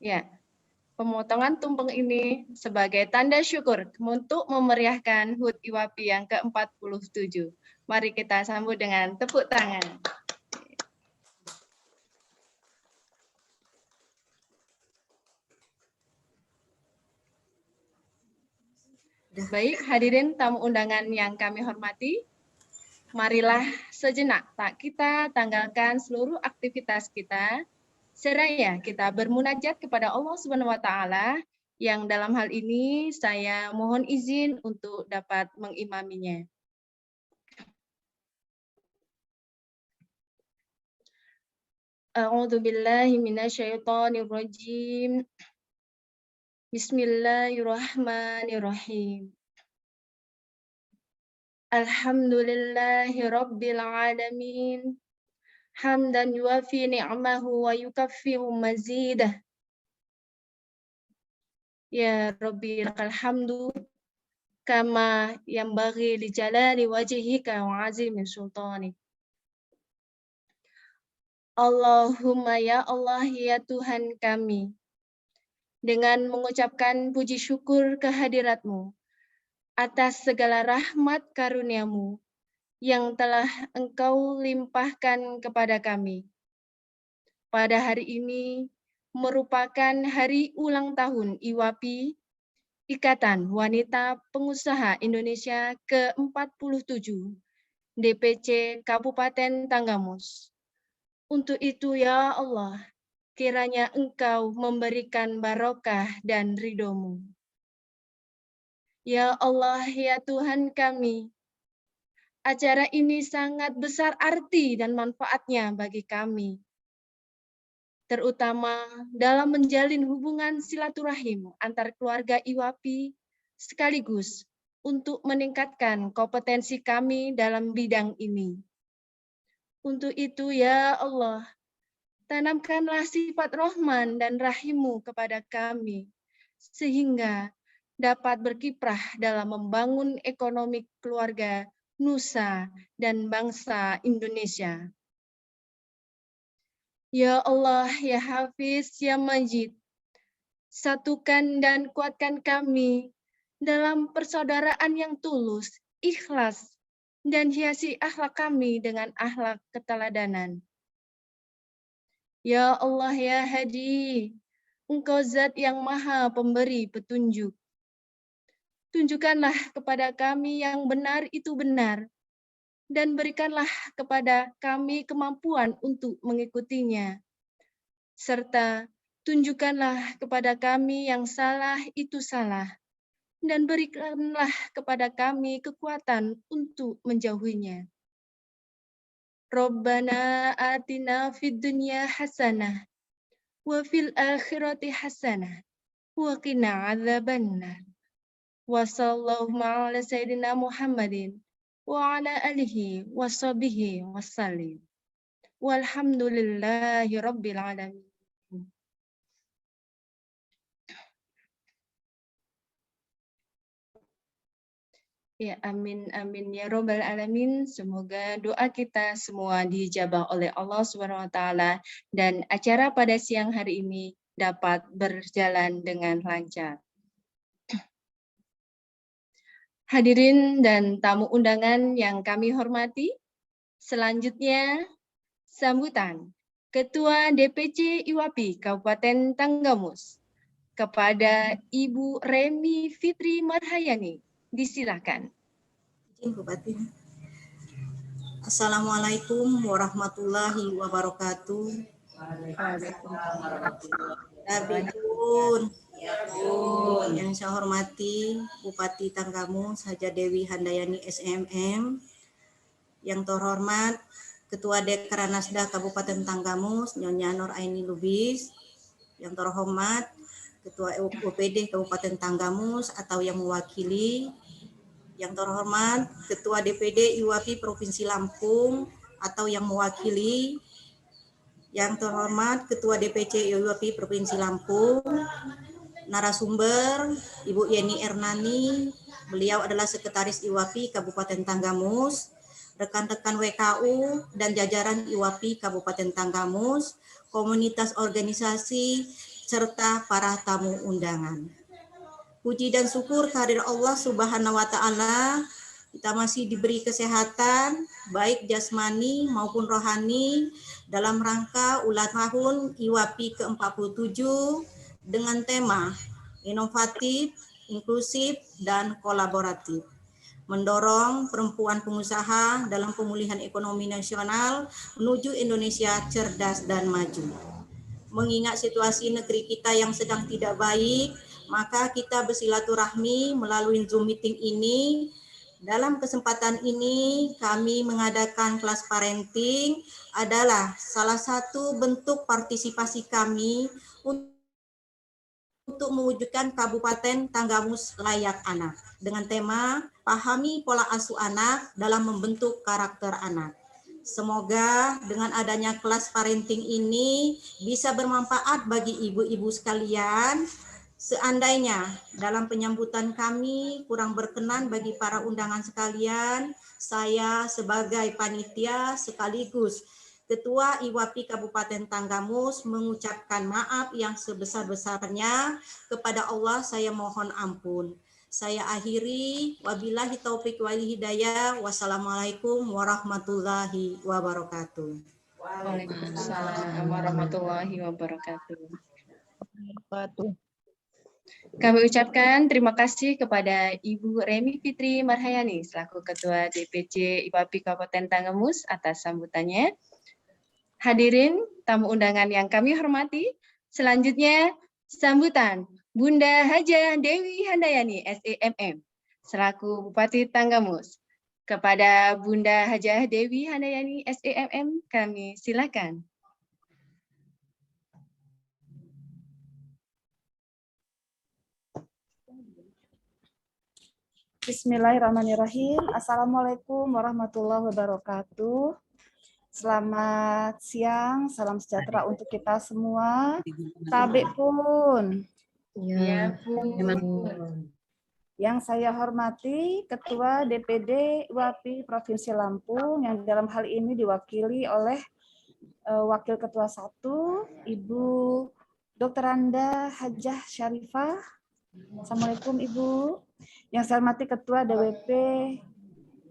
Ya, pemotongan tumpeng ini sebagai tanda syukur untuk memeriahkan HUT IWAPI yang ke-47. Mari kita sambut dengan tepuk tangan. Baik, hadirin tamu undangan yang kami hormati, marilah sejenak kita tanggalkan seluruh aktivitas kita, seraya kita bermunajat kepada Allah Subhanahu wa Ta'ala, yang dalam hal ini saya mohon izin untuk dapat mengimaminya. A'udzu billahi minasyaitonir rajim. Bismillahirrahmanirrahim. Alhamdulillahi rabbil alamin. Hamdan yuafi ni'amahu wa yukaffiru mazidah. Ya Rabbi lakal hamdu kama yanbaghi li jalali wajhika wa azimi sultanik. Allahumma ya Allah ya Tuhan kami, dengan mengucapkan puji syukur kehadirat-Mu atas segala rahmat karunia-Mu yang telah Engkau limpahkan kepada kami. Pada hari ini merupakan hari ulang tahun IWAPI, Ikatan Wanita Pengusaha Indonesia ke-47, DPC Kabupaten Tanggamus. Untuk itu ya Allah, kiranya Engkau memberikan barokah dan ridho-Mu. Ya Allah, ya Tuhan kami, acara ini sangat besar arti dan manfaatnya bagi kami, terutama dalam menjalin hubungan silaturahim antar keluarga IWAPI, sekaligus untuk meningkatkan kompetensi kami dalam bidang ini. Untuk itu ya Allah, tanamkanlah sifat Rahman dan Rahim-Mu kepada kami, sehingga dapat berkiprah dalam membangun ekonomi keluarga, nusa, dan bangsa Indonesia. Ya Allah, ya Hafiz, ya Majid, satukan dan kuatkan kami dalam persaudaraan yang tulus, ikhlas, dan hiasi akhlak kami dengan akhlak keteladanan. Ya Allah, ya Hadi, Engkau zat yang maha pemberi petunjuk. Tunjukkanlah kepada kami yang benar itu benar, dan berikanlah kepada kami kemampuan untuk mengikutinya. Serta tunjukkanlah kepada kami yang salah itu salah, dan berikanlah kepada kami kekuatan untuk menjauhinya. Rabbana atina fid dunya hasanah wa fil akhirati hasanah wa qina adzabannar. Wa sallallahu ala sayyidina Muhammadin wa ala alihi wa sahbihi wasallim. Walhamdulillahi rabbil alamin. Ya, amin, amin ya robbal alamin. Semoga doa kita semua dijabah oleh Allah Subhanahu wa Ta'ala, dan acara pada siang hari ini dapat berjalan dengan lancar. Hadirin dan tamu undangan yang kami hormati, selanjutnya sambutan Ketua DPC IWAPI Kabupaten Tanggamus kepada Ibu Remi Fitri Marhayani. Disilakan. Izin Bupati. Assalamualaikum warahmatullahi wabarakatuh. Yang saya hormati Bupati Tanggamus Haja Dewi Handayani SMM, yang terhormat Ketua Dekranasda Kabupaten Tanggamus Nyonya Nur Aini Lubis, yang terhormat Ketua OPD Kabupaten Tanggamus atau yang mewakili, yang terhormat Ketua DPD IWAPI Provinsi Lampung atau yang mewakili, yang terhormat Ketua DPC IWAPI Provinsi Lampung, narasumber Ibu Yeni Ernani, beliau adalah Sekretaris IWAPI Kabupaten Tanggamus, rekan-rekan WKU, dan jajaran IWAPI Kabupaten Tanggamus, komunitas organisasi, serta para tamu undangan. Puji dan syukur kehadirat Allah Subhanahu wa Ta'ala, kita masih diberi kesehatan, baik jasmani maupun rohani, dalam rangka ulang tahun IWAPI ke-47 dengan tema inovatif, inklusif, dan kolaboratif. Mendorong perempuan pengusaha dalam pemulihan ekonomi nasional menuju Indonesia cerdas dan maju. Mengingat situasi negeri kita yang sedang tidak baik, maka kita bersilaturahmi melalui Zoom meeting ini. Dalam kesempatan ini, kami mengadakan kelas parenting adalah salah satu bentuk partisipasi kami untuk mewujudkan Kabupaten Tanggamus layak anak dengan tema pahami pola asuh anak dalam membentuk karakter anak. Semoga dengan adanya kelas parenting ini bisa bermanfaat bagi ibu-ibu sekalian. Seandainya dalam penyambutan kami kurang berkenan bagi para undangan sekalian, saya sebagai panitia sekaligus Ketua IWAPI Kabupaten Tanggamus mengucapkan maaf yang sebesar-besarnya. Kepada Allah saya mohon ampun. Saya akhiri, wabillahi taufiq wal hidayah. Wassalamualaikum warahmatullahi wabarakatuh. Waalaikumsalam warahmatullahi wabarakatuh. Kami ucapkan terima kasih kepada Ibu Remi Fitri Marhayani selaku Ketua DPC IWAPI Kabupaten Tanggamus atas sambutannya. Hadirin tamu undangan yang kami hormati, selanjutnya sambutan Bunda Hajah Dewi Handayani SEMM selaku Bupati Tanggamus. Kepada Bunda Hajah Dewi Handayani SEMM kami silakan. Bismillahirrahmanirrahim. Assalamualaikum warahmatullahi wabarakatuh. Selamat siang, salam sejahtera untuk kita semua. Tabe pun. Ya, Bu. Yang saya hormati Ketua DPD IWAPI Provinsi Lampung yang dalam hal ini diwakili oleh Wakil Ketua 1, Ibu Dr. Anda Hajah Syarifah. Assalamualaikum Ibu. Yang saya hormati Ketua DWP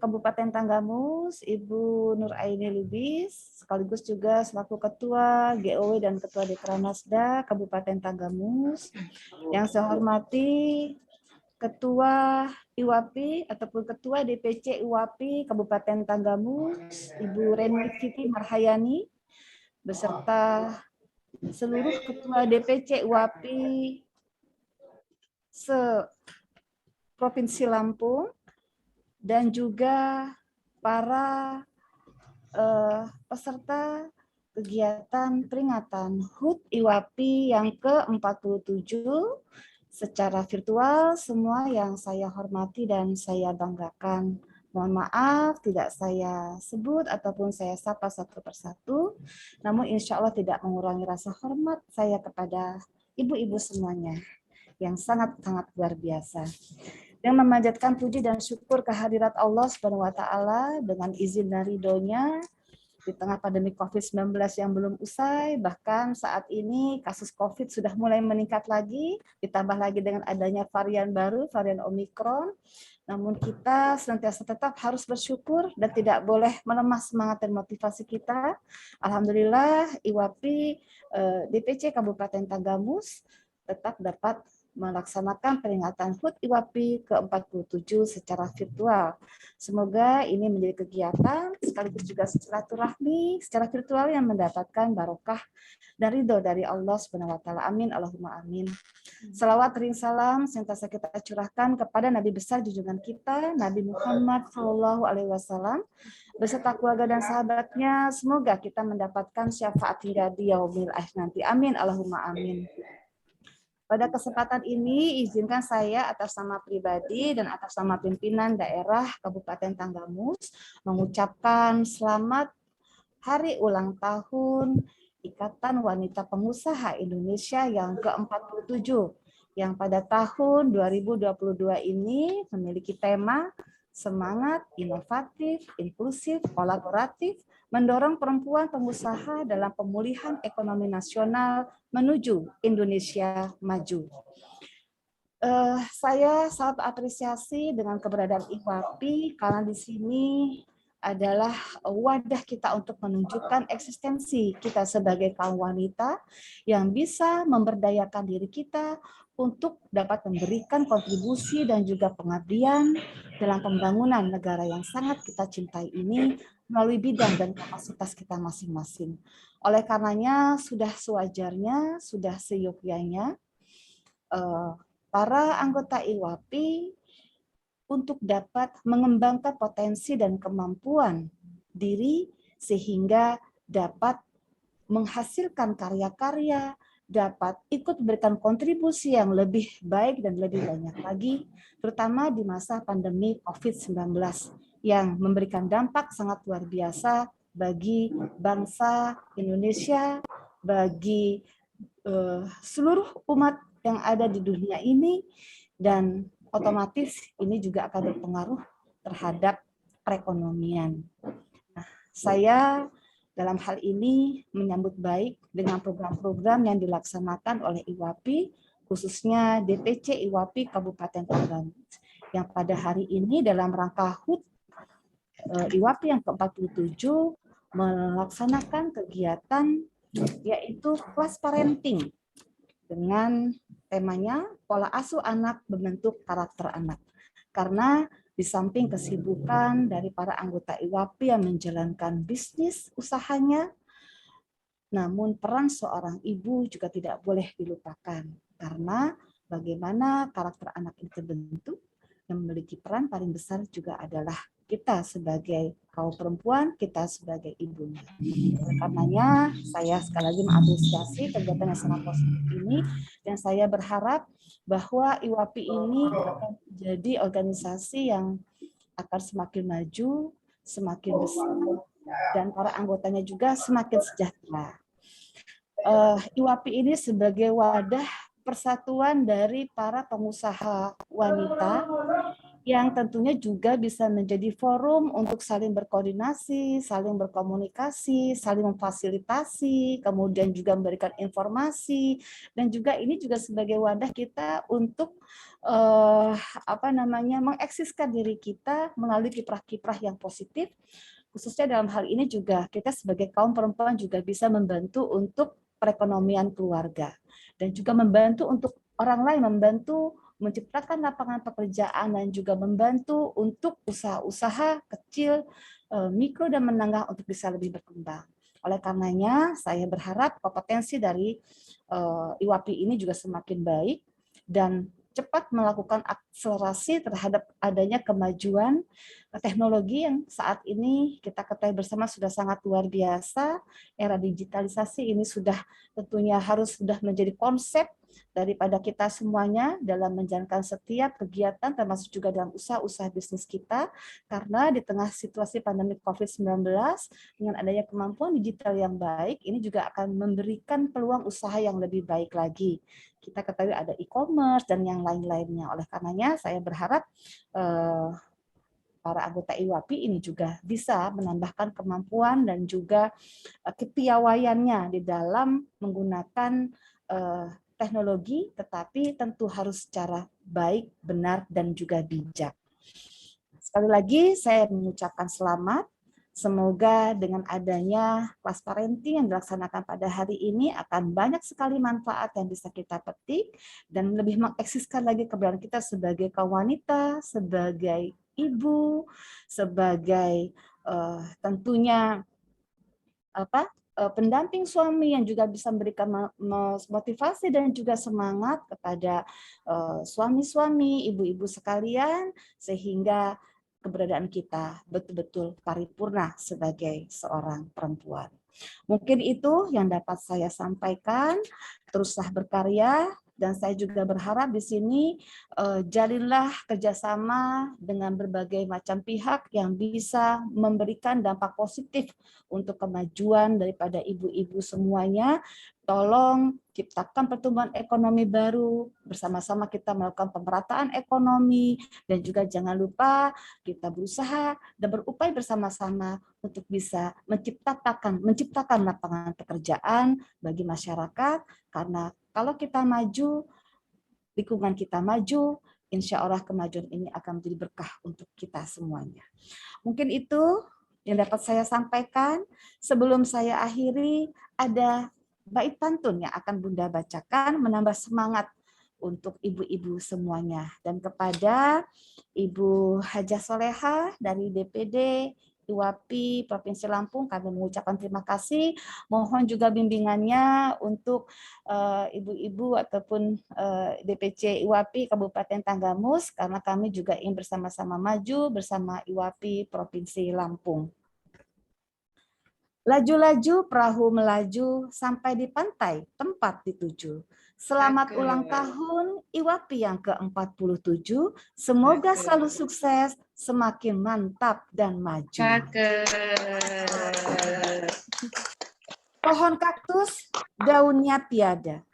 Kabupaten Tanggamus, Ibu Nur Aini Lubis, sekaligus juga selaku Ketua GOW dan Ketua Dekranasda Kabupaten Tanggamus. Yang saya hormati Ketua IWAPI ataupun Ketua DPC IWAPI Kabupaten Tanggamus, Ibu Reni Fitri Marhayani, beserta seluruh Ketua DPC IWAPI se-Provinsi Lampung, dan juga para peserta kegiatan peringatan HUT IWAPI yang ke-47 secara virtual, semua yang saya hormati dan saya banggakan. Mohon maaf tidak saya sebut ataupun saya sapa satu persatu, namun insya Allah tidak mengurangi rasa hormat saya kepada ibu-ibu semuanya yang sangat-sangat luar biasa. Yang memanjatkan puji dan syukur kehadirat Allah Subhanahu wa Ta'ala dengan izin dan ridhonya di tengah pandemi COVID-19 yang belum usai, bahkan saat ini kasus COVID sudah mulai meningkat lagi, ditambah lagi dengan adanya varian baru, varian Omikron. Namun kita senantiasa tetap harus bersyukur dan tidak boleh melemah semangat dan motivasi kita. Alhamdulillah IWAPI DPC Kabupaten Tanggamus tetap dapat melaksanakan peringatan HUT IWAPI ke-47 secara virtual. Semoga ini menjadi kegiatan sekaligus juga silaturahmi secara virtual yang mendapatkan barokah dan ridho dari Allah Subhanahu wa Ta'ala. Amin Allahumma amin. Salawat ring salam senantiasa kita curahkan kepada Nabi besar junjungan kita Nabi Muhammad Shallallahu alaihi wasallam beserta keluarga dan sahabatnya. Semoga kita mendapatkan syafaat hingga di yaumil akhir nanti. Amin Allahumma amin. Pada kesempatan ini, izinkan saya atas nama pribadi dan atas nama pimpinan daerah Kabupaten Tanggamus mengucapkan selamat hari ulang tahun Ikatan Wanita Pengusaha Indonesia yang ke-47, yang pada tahun 2022 ini memiliki tema semangat, inovatif, inklusif, kolaboratif, mendorong perempuan pengusaha dalam pemulihan ekonomi nasional menuju Indonesia maju. Saya sangat apresiasi dengan keberadaan IWAPI karena di sini adalah wadah kita untuk menunjukkan eksistensi kita sebagai kaum wanita yang bisa memberdayakan diri kita untuk dapat memberikan kontribusi dan juga pengabdian dalam pembangunan negara yang sangat kita cintai ini melalui bidang dan kapasitas kita masing-masing. Oleh karenanya sudah sewajarnya, sudah seyogyanya para anggota IWAPI untuk dapat mengembangkan potensi dan kemampuan diri sehingga dapat menghasilkan karya-karya, dapat ikut memberikan kontribusi yang lebih baik dan lebih banyak lagi, terutama di masa pandemi COVID-19 yang memberikan dampak sangat luar biasa bagi bangsa Indonesia, bagi seluruh umat yang ada di dunia ini, dan otomatis ini juga akan berpengaruh terhadap perekonomian. Nah, saya dalam hal ini menyambut baik dengan program-program yang dilaksanakan oleh IWAPI, khususnya DPC IWAPI Kabupaten Tanggamus, yang pada hari ini dalam rangka HUT IWAPI yang ke-47 melaksanakan kegiatan yaitu kelas parenting dengan temanya pola asuh anak membentuk karakter anak. Karena di samping kesibukan dari para anggota IWAPI yang menjalankan bisnis usahanya, namun peran seorang ibu juga tidak boleh dilupakan. Karena bagaimana karakter anak ini terbentuk, yang memiliki peran paling besar juga adalah kita sebagai kaum perempuan, kita sebagai ibunya. Oleh karenanya, saya sekali lagi mengapresiasi kegiatan yang sangat positif ini, dan saya berharap bahwa IWAPI ini akan menjadi organisasi yang akan semakin maju, semakin besar, dan para anggotanya juga semakin sejahtera. IWAPI ini sebagai wadah persatuan dari para pengusaha wanita yang tentunya juga bisa menjadi forum untuk saling berkoordinasi, saling berkomunikasi, saling memfasilitasi, kemudian juga memberikan informasi, dan juga ini juga sebagai wadah kita untuk mengeksiskan diri kita melalui kiprah-kiprah yang positif, khususnya dalam hal ini juga kita sebagai kaum perempuan juga bisa membantu untuk perekonomian keluarga, dan juga membantu untuk orang lain, membantu menciptakan lapangan pekerjaan, dan juga membantu untuk usaha-usaha kecil, mikro dan menengah untuk bisa lebih berkembang. Oleh karenanya, saya berharap kompetensi dari IWAPI ini juga semakin baik dan cepat melakukan akselerasi terhadap adanya kemajuan teknologi yang saat ini kita ketahui bersama sudah sangat luar biasa. Era digitalisasi ini sudah tentunya sudah menjadi konsep daripada kita semuanya dalam menjalankan setiap kegiatan, termasuk juga dalam usaha-usaha bisnis kita, karena di tengah situasi pandemi COVID-19, dengan adanya kemampuan digital yang baik, ini juga akan memberikan peluang usaha yang lebih baik lagi. Kita ketahui ada e-commerce dan yang lain-lainnya. Oleh karenanya, saya berharap para anggota IWAPI ini juga bisa menambahkan kemampuan dan juga kepiawaiannya di dalam menggunakan teknologi, tetapi tentu harus secara baik, benar, dan juga bijak. Sekali lagi saya mengucapkan selamat. Semoga dengan adanya kelas parenting yang dilaksanakan pada hari ini akan banyak sekali manfaat yang bisa kita petik dan lebih mengeksiskan lagi keberadaan kita sebagai kaum wanita, sebagai ibu, sebagai tentunya pendamping suami yang juga bisa memberikan motivasi dan juga semangat kepada suami-suami, ibu-ibu sekalian, sehingga keberadaan kita betul-betul paripurna sebagai seorang perempuan. Mungkin itu yang dapat saya sampaikan. Teruslah berkarya Dan saya juga berharap di sini jalinlah kerjasama dengan berbagai macam pihak yang bisa memberikan dampak positif untuk kemajuan daripada ibu-ibu semuanya. Tolong ciptakan pertumbuhan ekonomi baru, bersama-sama kita melakukan pemerataan ekonomi, dan juga jangan lupa kita berusaha dan berupaya bersama-sama untuk bisa menciptakan lapangan pekerjaan bagi masyarakat, karena kalau kita maju, lingkungan kita maju, insya Allah kemajuan ini akan menjadi berkah untuk kita semuanya. Mungkin itu yang dapat saya sampaikan. Sebelum saya akhiri, ada bait pantun yang akan Bunda bacakan menambah semangat untuk ibu-ibu semuanya. Dan kepada Ibu Hajah Soleha dari DPD IWAPI Provinsi Lampung, kami mengucapkan terima kasih. Mohon juga bimbingannya untuk ibu-ibu ataupun DPC IWAPI Kabupaten Tanggamus, karena kami juga ingin bersama-sama maju bersama IWAPI Provinsi Lampung. Laju-laju perahu melaju sampai di pantai tempat dituju. Selamat ulang tahun IWAPI yang ke-47. Semoga selalu sukses, semakin mantap dan maju. Pohon kaktus daunnya tiada,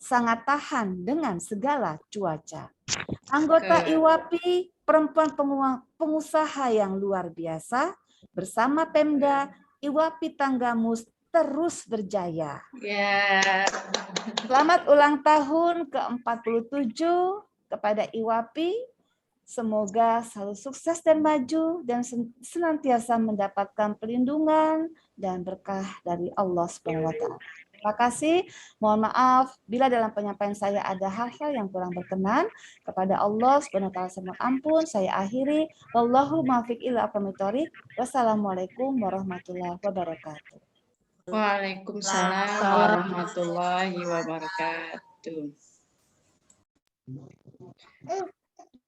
sangat tahan dengan segala cuaca. Anggota IWAPI perempuan pengusaha yang luar biasa, bersama Pemda IWAPI Tanggamus terus berjaya. Selamat ulang tahun ke-47 kepada IWAPI. Semoga selalu sukses dan maju dan senantiasa mendapatkan perlindungan dan berkah dari Allah SWT. Terima kasih. Mohon maaf bila dalam penyampaian saya ada hal-hal yang kurang berkenan. Kepada Allah SWT saya mohon ampun. Saya akhiri. Wallahu muwaffiq ila aqwamit thoriq. Wassalamualaikum warahmatullahi wabarakatuh. Waalaikumsalam warahmatullahi wabarakatuh.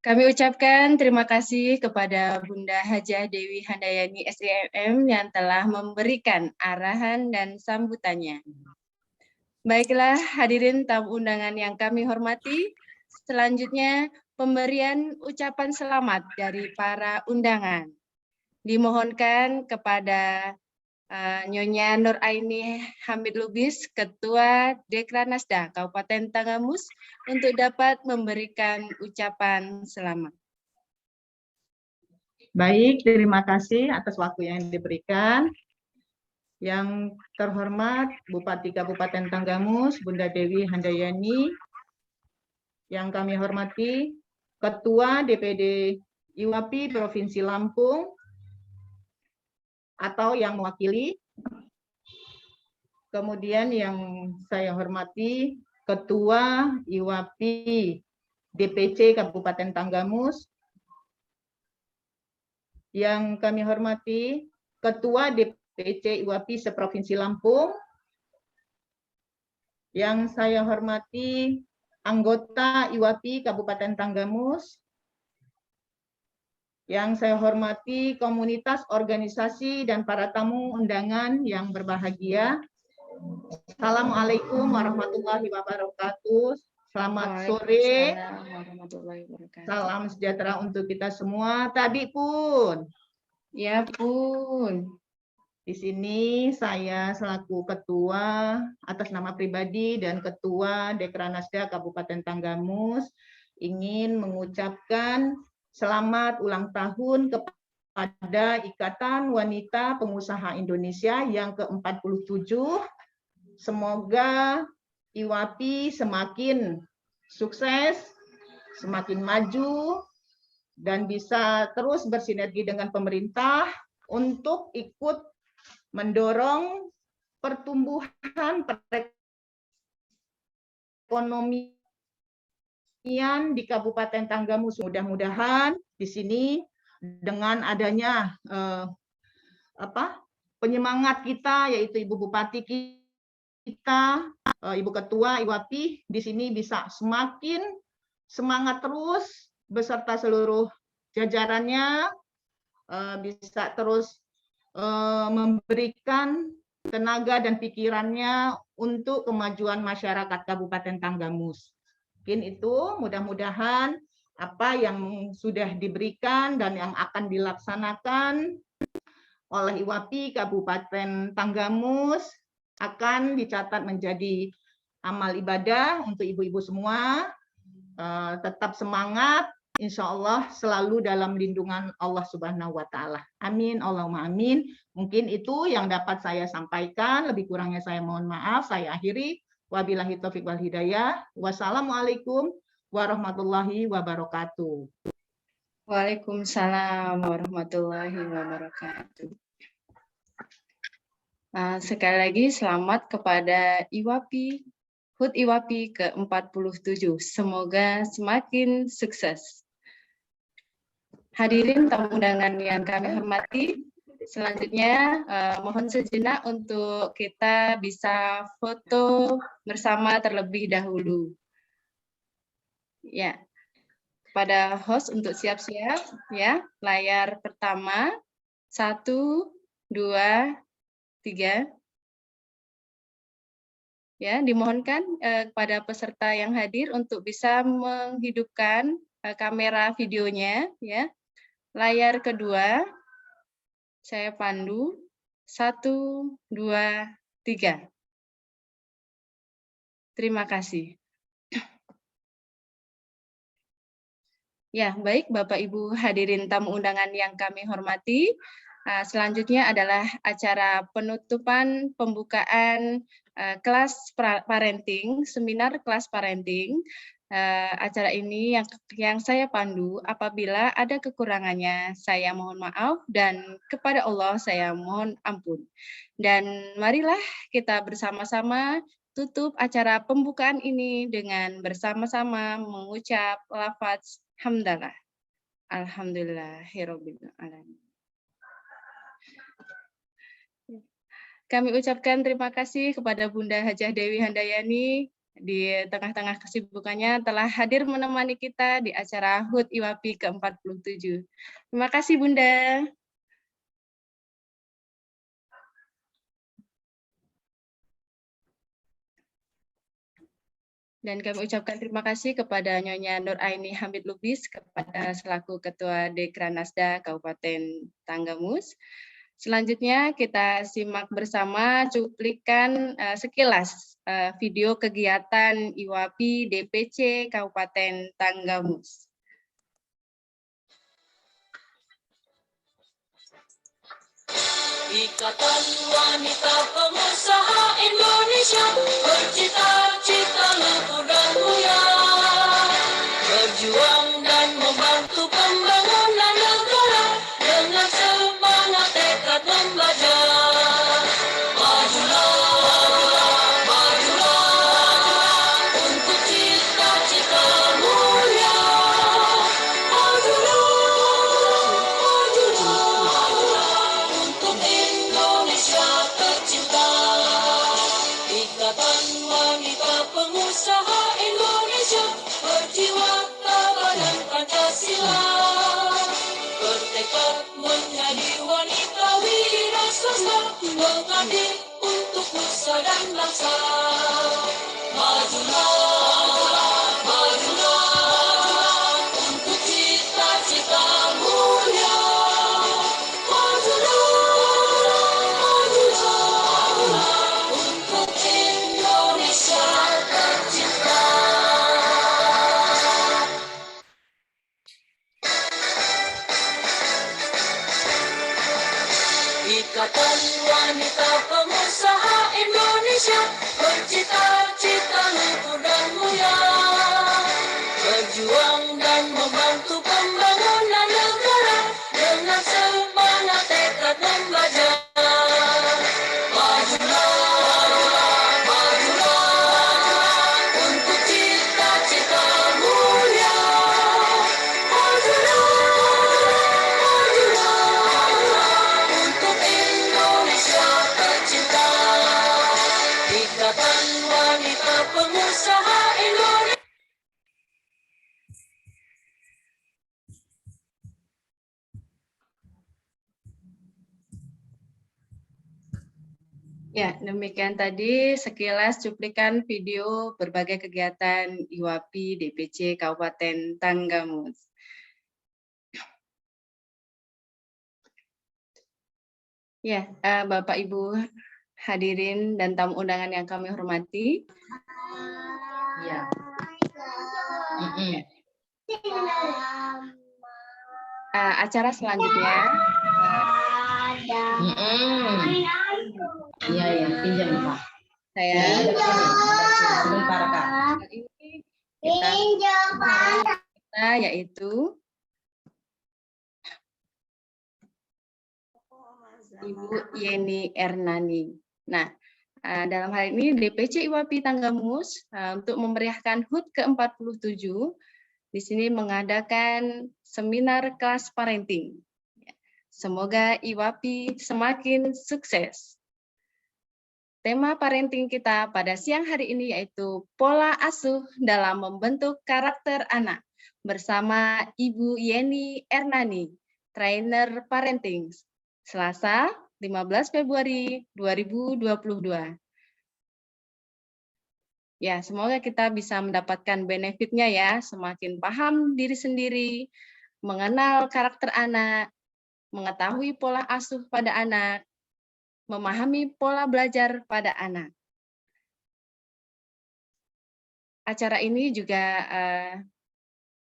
Kami ucapkan terima kasih kepada Bunda Hajah Dewi Handayani SEMM yang telah memberikan arahan dan sambutannya. Baiklah hadirin tamu undangan yang kami hormati, selanjutnya pemberian ucapan selamat dari para undangan. Dimohonkan kepada Nyonya Nur Aini Hamid Lubis, Ketua Dekranasda Kabupaten Tanggamus, untuk dapat memberikan ucapan selamat. Baik, terima kasih atas waktu yang diberikan. Yang terhormat Bupati Kabupaten Tanggamus, Bunda Dewi Handayani, yang kami hormati Ketua DPD IWAPI Provinsi Lampung, atau yang mewakili. Kemudian yang saya hormati Ketua IWAPI DPC Kabupaten Tanggamus. Yang kami hormati Ketua DPC IWAPI seprovinsi Lampung. Yang saya hormati anggota IWAPI Kabupaten Tanggamus. Yang saya hormati komunitas, organisasi, dan para tamu undangan yang berbahagia. Assalamualaikum warahmatullahi wabarakatuh. Selamat sore. Salam sejahtera untuk kita semua. Tadi pun. Ya pun. Di sini saya selaku ketua atas nama pribadi dan ketua Dekranasda Kabupaten Tanggamus ingin mengucapkan selamat ulang tahun kepada Ikatan Wanita Pengusaha Indonesia yang ke-47. Semoga IWAPI semakin sukses, semakin maju, dan bisa terus bersinergi dengan pemerintah untuk ikut mendorong pertumbuhan perekonomian di Kabupaten Tanggamus. Mudah-mudahan di sini dengan adanya penyemangat kita, yaitu Ibu Bupati kita, Ibu Ketua IWAPI, di sini bisa semakin semangat terus beserta seluruh jajarannya, bisa terus memberikan tenaga dan pikirannya untuk kemajuan masyarakat Kabupaten Tanggamus. Mungkin itu mudah-mudahan apa yang sudah diberikan dan yang akan dilaksanakan oleh IWAPI Kabupaten Tanggamus akan dicatat menjadi amal ibadah untuk ibu-ibu semua. Tetap semangat, insya Allah selalu dalam lindungan Allah Subhanahu wa Ta'ala. Amin, Allahumma amin. Mungkin itu yang dapat saya sampaikan. Lebih kurangnya saya mohon maaf. Saya akhiri. Wabillahi taufiq wal hidayah. Wassalamualaikum warahmatullahi wabarakatuh. Waalaikumsalam warahmatullahi wabarakatuh. Sekali lagi selamat kepada IWAPI, HUT IWAPI ke-47. Semoga semakin sukses. Hadirin tamu undangan yang kami hormati, selanjutnya mohon sejenak untuk kita bisa foto bersama terlebih dahulu. Ya, pada host untuk siap-siap ya. Layar pertama, 1, 2, 3. Ya, dimohonkan kepada peserta yang hadir untuk bisa menghidupkan kamera videonya ya. Layar kedua, saya pandu. 1, 2, 3. Terima kasih. Ya, baik Bapak Ibu hadirin tamu undangan yang kami hormati. Selanjutnya adalah acara penutupan pembukaan kelas parenting, seminar kelas parenting. Acara ini yang saya pandu, apabila ada kekurangannya saya mohon maaf dan kepada Allah saya mohon ampun. Dan marilah kita bersama-sama tutup acara pembukaan ini dengan bersama-sama mengucap lafaz hamdalah. Alhamdulillahirabbil alamin. Kami ucapkan terima kasih kepada Bunda Hajah Dewi Handayani di tengah-tengah kesibukannya telah hadir menemani kita di acara HUT IWAPI ke-47. Terima kasih Bunda. Dan kami ucapkan terima kasih kepada Nyonya Nur Aini Hamid Lubis selaku Ketua Dekranasda Kabupaten Tanggamus. Selanjutnya kita simak bersama cuplikan sekilas video kegiatan IWAPI DPC Kabupaten Tanggamus. Ikatan Wanita Pengusaha Indonesia bercita-cita luhur dan mulia, berjuang dan membantu pembangunan negara dengan semangat tekad membaca. Majulah, majulah untuk cita-cita mulia. Majulah, majulah untuk Indonesia tercinta. Ikatan Wanita Pengusaha Indonesia berjiwa tabanan Pancasila, bertekad menjadi wanita wira swasta, mengabdi untuk nusa dan bangsa. Majulah, majulah untuk cita-cita mulia. Majulah, majulah untuk Indonesia tercinta. Ikatan Wanita Pengusaha Indonesia bercita-cita luhur dan mulia, berjuang dan membantu pembangunan negara dengan semangat tekad membaca. Majulah, majulah untuk cita-cita mulia. Majulah, majulah untuk Indonesia tercinta. Ikatan Wanita Pengusaha Indonesia. Ya, demikian tadi sekilas cuplikan video berbagai kegiatan IWAPI DPC Kabupaten Tanggamus. Ya, Bapak Ibu hadirin dan tamu undangan yang kami hormati. Iya. Acara selanjutnya. Iya, ya, pinjam Pak. Saya Sebentar Kak. ini kita yaitu Ibu Yeni Ernani. Nah, dalam hal ini DPC IWAPI Tanggamus untuk memeriahkan HUT ke-47 di sini mengadakan seminar kelas parenting. Semoga IWAPI semakin sukses. Tema parenting kita pada siang hari ini yaitu pola asuh dalam membentuk karakter anak bersama Ibu Yeni Ernani, trainer parenting, Selasa 15 Februari 2022. Ya, semoga kita bisa mendapatkan benefitnya ya, semakin paham diri sendiri, mengenal karakter anak, mengetahui pola asuh pada anak, memahami pola belajar pada anak. Acara ini juga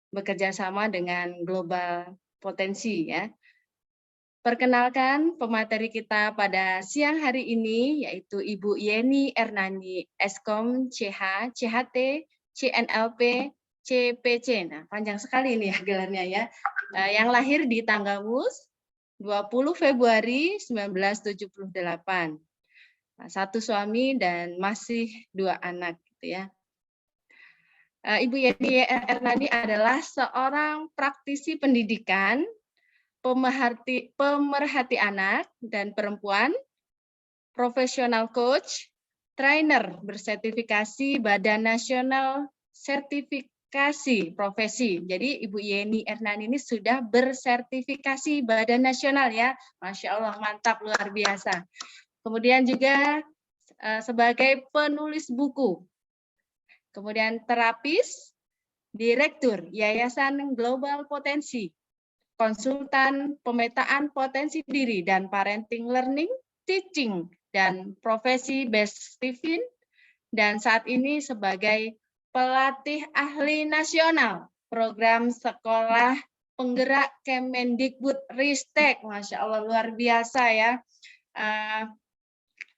bekerja sama dengan Global Potensi ya. Perkenalkan pemateri kita pada siang hari ini yaitu Ibu Yeni Ernani, Eskom CH, CHT, CNLP, CPC. Nah, panjang sekali ini ya gelarnya ya. Yang lahir di Tanggamus 20 Februari 1978. Satu suami dan masih 2 anak gitu ya. Ibu Yeni Ernani adalah seorang praktisi pendidikan, pemerhati anak dan perempuan, profesional coach, trainer bersertifikasi Badan Nasional Sertifikasi Profesi. Jadi Ibu Yeni Ernani ini sudah bersertifikasi Badan Nasional ya. Masya Allah, mantap, luar biasa. Kemudian juga sebagai penulis buku. Kemudian terapis, direktur Yayasan Global Potensi, konsultan pemetaan potensi diri dan parenting learning, teaching, dan profesi Best Stephen, dan saat ini sebagai pelatih ahli nasional program sekolah penggerak Kemendikbud Ristek. Masya Allah, luar biasa ya.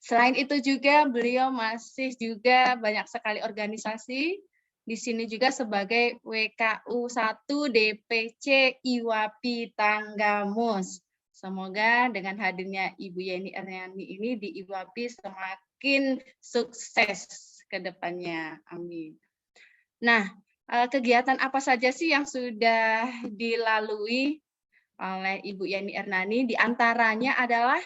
Selain itu juga beliau masih juga banyak sekali organisasi. Di sini juga sebagai WKU 1 DPC IWAPI Tanggamus. Semoga dengan hadirnya Ibu Yeni Ernani ini di IWAPI semakin sukses ke depannya. Amin. Nah, kegiatan apa saja sih yang sudah dilalui oleh Ibu Yeni Ernani? Di antaranya adalah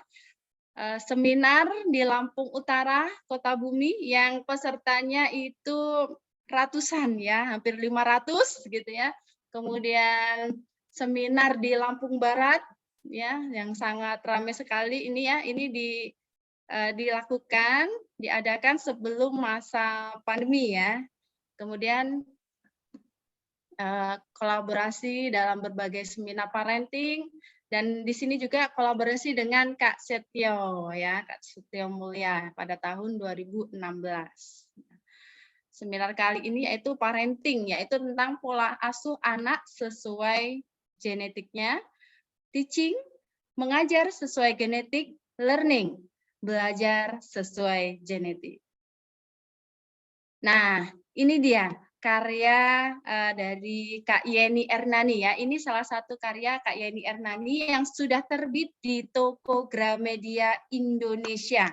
seminar di Lampung Utara, Kota Bumi, yang pesertanya itu ratusan ya, hampir 500 gitu ya. Kemudian seminar di Lampung Barat ya, yang sangat ramai sekali ini ya, ini diadakan sebelum masa pandemi ya. Kemudian kolaborasi dalam berbagai seminar parenting, dan di sini juga kolaborasi dengan Kak Setio ya, Kak Setio Mulia pada tahun 2016. Seminar kali ini yaitu parenting, yaitu tentang pola asuh anak sesuai genetiknya, teaching, mengajar sesuai genetik, learning, belajar sesuai genetik. Nah, ini dia karya dari Kak Yeni Ernani ya. Ini salah satu karya Kak Yeni Ernani yang sudah terbit di toko Gramedia Indonesia.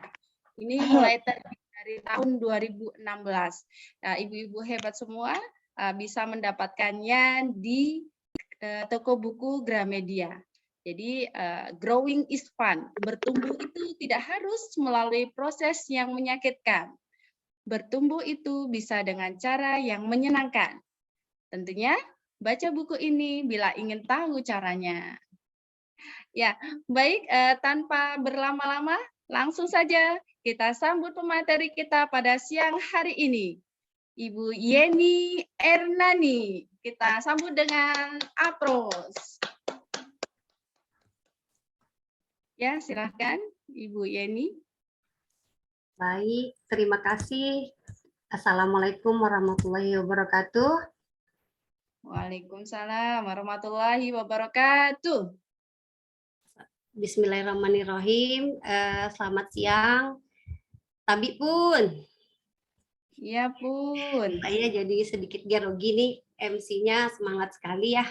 Ini mulai terbit dari tahun 2016. Nah, ibu-ibu hebat semua bisa mendapatkannya di toko buku Gramedia. Jadi growing is fun. Bertumbuh itu tidak harus melalui proses yang menyakitkan. Bertumbuh itu bisa dengan cara yang menyenangkan. Tentunya baca buku ini bila ingin tahu caranya. Ya, baik, tanpa berlama-lama, langsung saja Kita sambut pemateri kita pada siang hari ini, Ibu Yeni Ernani. Kita sambut dengan aplaus. Ya, silahkan Ibu Yeni. Baik, terima kasih. Assalamualaikum warahmatullahi wabarakatuh. Waalaikumsalam warahmatullahi wabarakatuh. Bismillahirrahmanirrahim. Selamat siang. Tabi Pun. Iya Pun. Saya jadi sedikit grogi nih, MC-nya semangat sekali ya.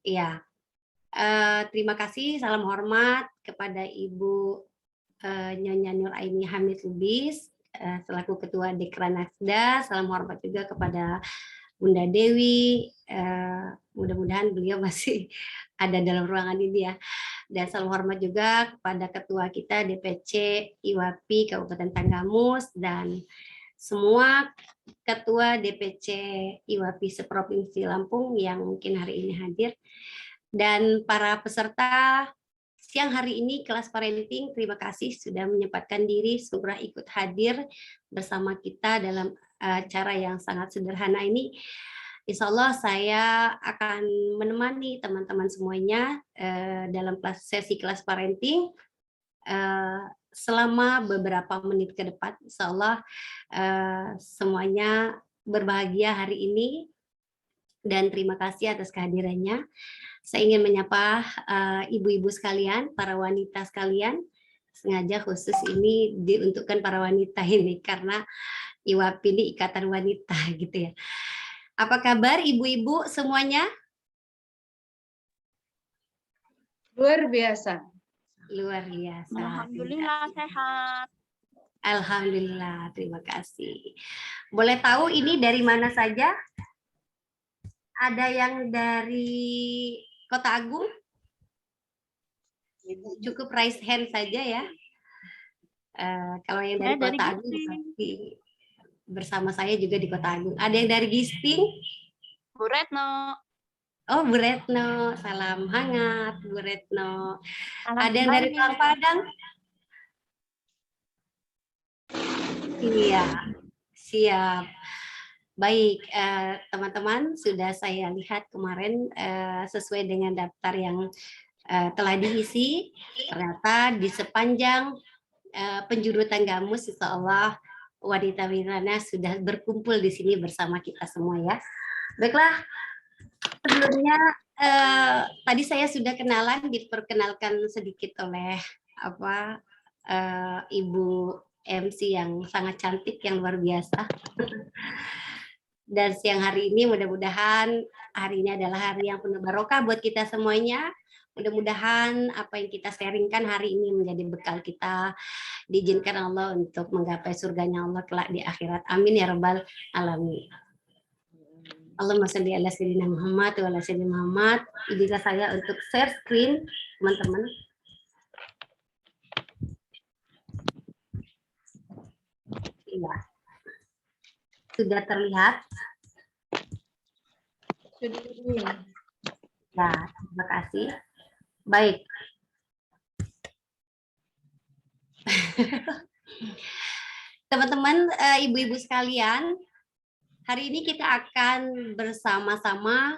Iya. Terima kasih, salam hormat kepada Ibu Nyonya Nur Aini Hamid Lubis selaku Ketua Dekranasda. Salam hormat juga kepada Bunda Dewi. Mudah-mudahan beliau masih ada dalam ruangan ini ya. Dan salam hormat juga kepada Ketua kita DPC IWAPI Kabupaten Tanggamus dan semua Ketua DPC IWAPI seprovinsi Lampung yang mungkin hari ini hadir. Dan para peserta siang hari ini kelas parenting, terima kasih sudah menyempatkan diri segera ikut hadir bersama kita dalam acara yang sangat sederhana ini. Insya Allah saya akan menemani teman-teman semuanya dalam sesi kelas parenting selama beberapa menit ke depan. Insya Allah semuanya berbahagia hari ini dan terima kasih atas kehadirannya. Saya ingin menyapa ibu-ibu sekalian, para wanita sekalian. Sengaja khusus ini diuntukkan para wanita ini karena IWAPI ini ikatan wanita gitu ya. Apa kabar ibu-ibu semuanya? Luar biasa. Luar biasa. Alhamdulillah sehat. Alhamdulillah, terima kasih. Boleh tahu ini dari mana saja? Ada yang dari Kota Agung? Cukup raise hand saja ya. Kalau yang dari Kota Agung pasti bersama saya juga di Kota Agung. Ada yang dari Gisting? Bu Retno. Oh, Bu Retno, salam hangat Bu Retno. Ada yang dari Tulang Padang? Iya, siap. Baik, teman-teman, sudah saya lihat kemarin sesuai dengan daftar yang telah diisi. Ternyata di sepanjang penjuru Tanggamus, insya Allah wanita-wanitanya sudah berkumpul di sini bersama kita semua ya. Baiklah, sebelumnya tadi saya sudah diperkenalkan sedikit oleh Ibu MC yang sangat cantik, yang luar biasa. Dan siang hari ini mudah-mudahan hari ini adalah hari yang penuh barokah buat kita semuanya. Mudah-mudahan apa yang kita sharingkan hari ini menjadi bekal kita, diizinkan Allah untuk menggapai surganya Allah kelak di akhirat. Amin ya rabbal alamin. Allahumma sholli ala sayyidina Muhammad wa ala sayyidina Muhammad. Izinkan saya untuk share screen, teman-teman. Iya. Sudah terlihat? Sudah. Ya, terima kasih. Baik. Teman-teman, ibu-ibu sekalian, hari ini kita akan bersama-sama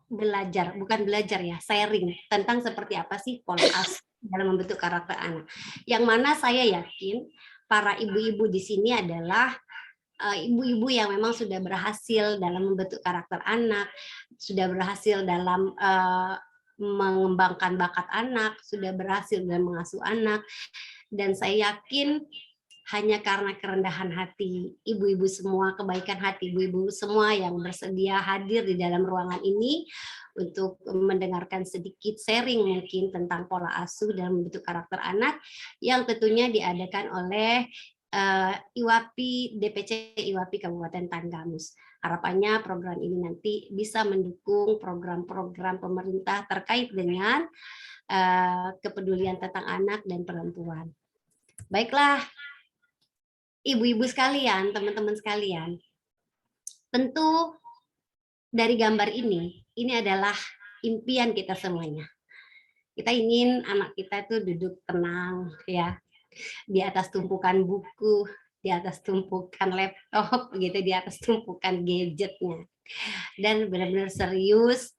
belajar, bukan belajar ya, sharing tentang seperti apa sih pola asuh dalam membentuk karakter anak. Yang mana saya yakin para ibu-ibu di sini adalah ibu-ibu yang memang sudah berhasil dalam membentuk karakter anak, sudah berhasil dalam mengembangkan bakat anak, sudah berhasil dalam mengasuh anak, dan saya yakin hanya karena kerendahan hati ibu-ibu semua, kebaikan hati ibu-ibu semua yang bersedia hadir di dalam ruangan ini untuk mendengarkan sedikit sharing mungkin tentang pola asuh dalam membentuk karakter anak yang tentunya diadakan oleh IWAPI DPC IWAPI Kabupaten Tanggamus. Harapannya program ini nanti bisa mendukung program-program pemerintah terkait dengan kepedulian tentang anak dan perempuan. Baiklah, ibu-ibu sekalian, teman-teman sekalian, tentu dari gambar ini adalah impian kita semuanya. Kita ingin anak kita itu duduk tenang, ya, di atas tumpukan buku, di atas tumpukan laptop gitu, di atas tumpukan gadgetnya. Dan benar-benar serius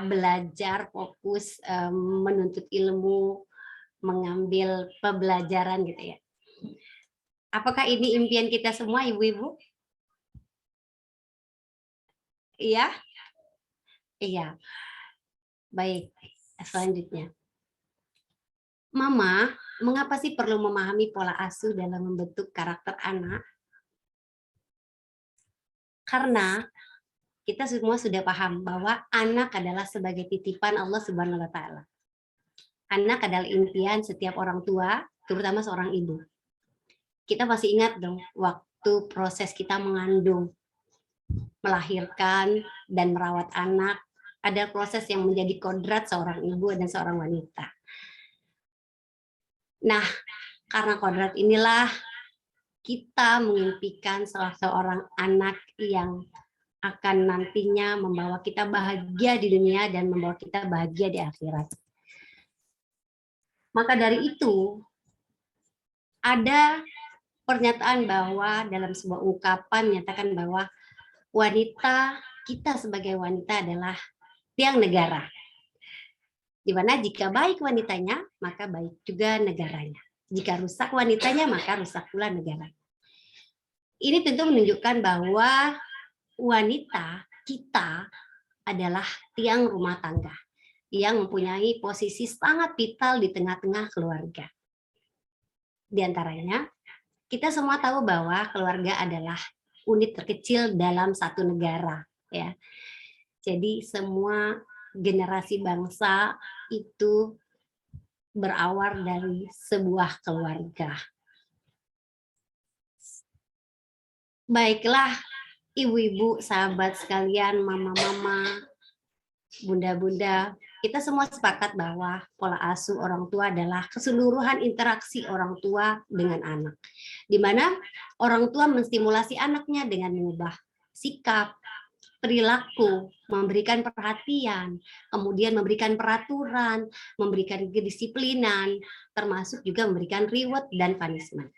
belajar, fokus menuntut ilmu, mengambil pembelajaran gitu ya. Apakah ini impian kita semua, ibu-ibu? Iya? Iya. Baik, selanjutnya. Mama, mengapa sih perlu memahami pola asuh dalam membentuk karakter anak? Karena kita semua sudah paham bahwa anak adalah sebagai titipan Allah Subhanahu wa taala. Anak adalah impian setiap orang tua, terutama seorang ibu. Kita masih ingat dong waktu proses kita mengandung, melahirkan dan merawat anak, ada proses yang menjadi kodrat seorang ibu dan seorang wanita. Nah, karena kodrat inilah kita mengimpikan salah seorang anak yang akan nantinya membawa kita bahagia di dunia dan membawa kita bahagia di akhirat. Maka dari itu, ada pernyataan bahwa dalam sebuah ungkapan menyatakan bahwa wanita, kita sebagai wanita adalah tiang negara. Di mana jika baik wanitanya, maka baik juga negaranya. Jika rusak wanitanya, maka rusak pula negara. Ini tentu menunjukkan bahwa wanita kita adalah tiang rumah tangga yang mempunyai posisi sangat vital di tengah-tengah keluarga. Di antaranya, kita semua tahu bahwa keluarga adalah unit terkecil dalam satu negara, ya. Jadi semua generasi bangsa itu berawal dari sebuah keluarga. Baiklah, ibu-ibu, sahabat sekalian, mama-mama, bunda-bunda, kita semua sepakat bahwa pola asuh orang tua adalah keseluruhan interaksi orang tua dengan anak, di mana orang tua menstimulasi anaknya dengan mengubah sikap, perilaku, memberikan perhatian, kemudian memberikan peraturan, memberikan kedisiplinan, termasuk juga memberikan reward dan punishment.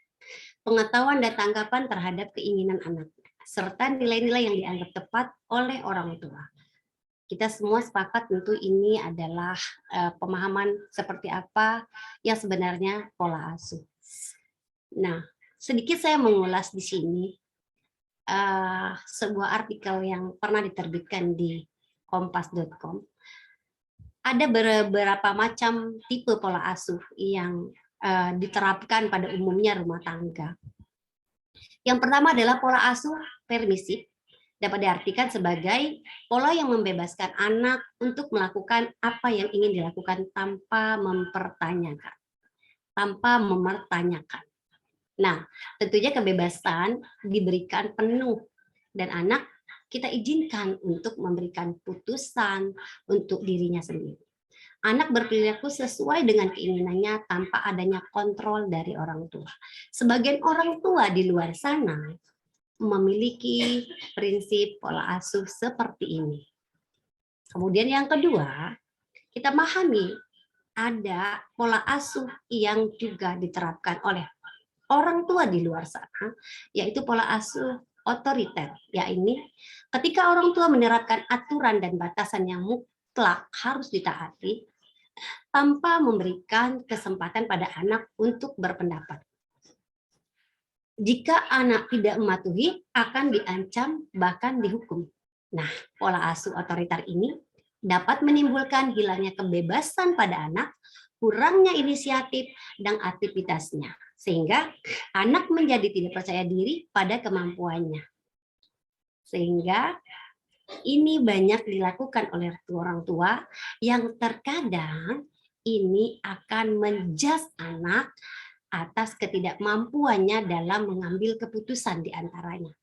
Pengetahuan dan tanggapan terhadap keinginan anak, serta nilai-nilai yang dianggap tepat oleh orang tua. Kita semua sepakat tentu ini adalah pemahaman seperti apa yang sebenarnya pola asuh. Nah, sedikit saya mengulas di sini sebuah artikel yang pernah diterbitkan di kompas.com. Ada beberapa macam tipe pola asuh yang diterapkan pada umumnya rumah tangga. Yang pertama adalah pola asuh permisif, dapat diartikan sebagai pola yang membebaskan anak untuk melakukan apa yang ingin dilakukan tanpa mempertanyakan. Nah, tentunya kebebasan diberikan penuh dan anak kita izinkan untuk memberikan putusan untuk dirinya sendiri. Anak berperilaku sesuai dengan keinginannya tanpa adanya kontrol dari orang tua. Sebagian orang tua di luar sana memiliki prinsip pola asuh seperti ini. Kemudian yang kedua, kita memahami ada pola asuh yang juga diterapkan oleh orang tua di luar sana, yaitu pola asuh otoriter. Ya, ini ketika orang tua menerapkan aturan dan batasan yang mutlak harus ditaati tanpa memberikan kesempatan pada anak untuk berpendapat. Jika anak tidak mematuhi, akan diancam bahkan dihukum. Nah, pola asuh otoriter ini dapat menimbulkan hilangnya kebebasan pada anak, kurangnya inisiatif dan aktivitasnya, sehingga anak menjadi tidak percaya diri pada kemampuannya. Sehingga ini banyak dilakukan oleh orang tua yang terkadang ini akan menjudge anak atas ketidakmampuannya dalam mengambil keputusan di antaranya.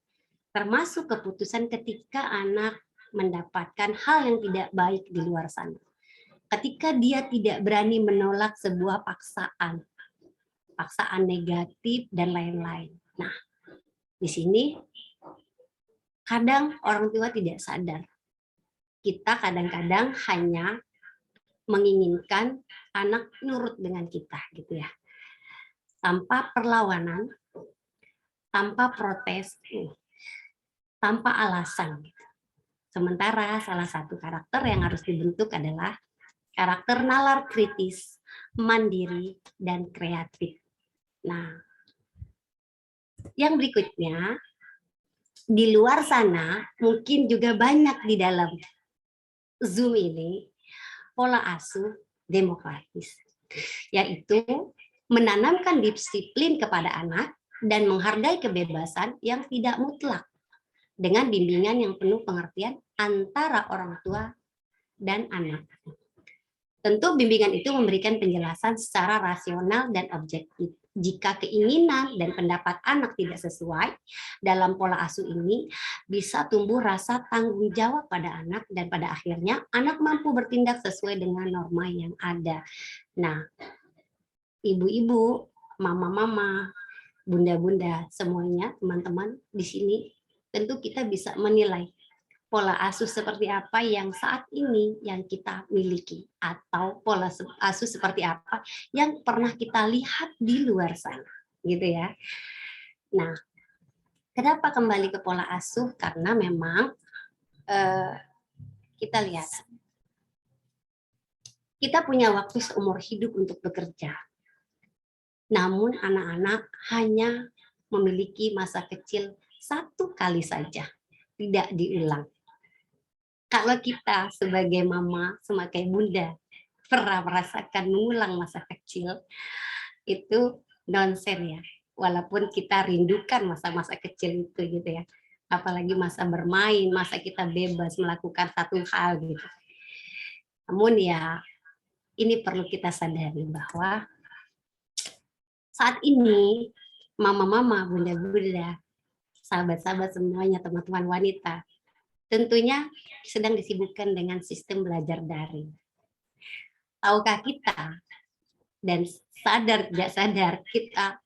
Termasuk keputusan ketika anak mendapatkan hal yang tidak baik di luar sana. Ketika dia tidak berani menolak sebuah paksaan negatif dan lain-lain. Nah, di sini kadang orang tua tidak sadar. Kita kadang-kadang hanya menginginkan anak nurut dengan kita, gitu ya. tanpa perlawanan, tanpa protes, tanpa alasan. Sementara salah satu karakter yang harus dibentuk adalah karakter nalar kritis, mandiri, dan kreatif. Nah, yang berikutnya, di luar sana mungkin juga banyak di dalam Zoom ini pola asuh demokratis, yaitu menanamkan disiplin kepada anak dan menghargai kebebasan yang tidak mutlak dengan bimbingan yang penuh pengertian antara orang tua dan anak. Tentu bimbingan itu memberikan penjelasan secara rasional dan objektif. Jika keinginan dan pendapat anak tidak sesuai dalam pola asuh ini, bisa tumbuh rasa tanggung jawab pada anak dan pada akhirnya anak mampu bertindak sesuai dengan norma yang ada. Nah, ibu-ibu, mama-mama, bunda-bunda, semuanya teman-teman di sini tentu kita bisa menilai pola asuh seperti apa yang saat ini yang kita miliki atau pola asuh seperti apa yang pernah kita lihat di luar sana, gitu ya. Nah, kenapa kembali ke pola asuh? Karena memang kita lihat kita punya waktu seumur hidup untuk bekerja. Namun anak-anak hanya memiliki masa kecil satu kali saja, tidak diulang. Kalau kita sebagai mama, sebagai bunda, pernah merasakan mengulang masa kecil, itu nonsen ya. Walaupun kita rindukan masa-masa kecil itu gitu ya. Apalagi masa bermain, masa kita bebas melakukan satu hal gitu. Namun ya, ini perlu kita sadari bahwa saat ini mama-mama, bunda-bunda, sahabat-sahabat semuanya, teman-teman wanita, tentunya sedang disibukkan dengan sistem belajar daring. Tahukah kita dan sadar tidak sadar kita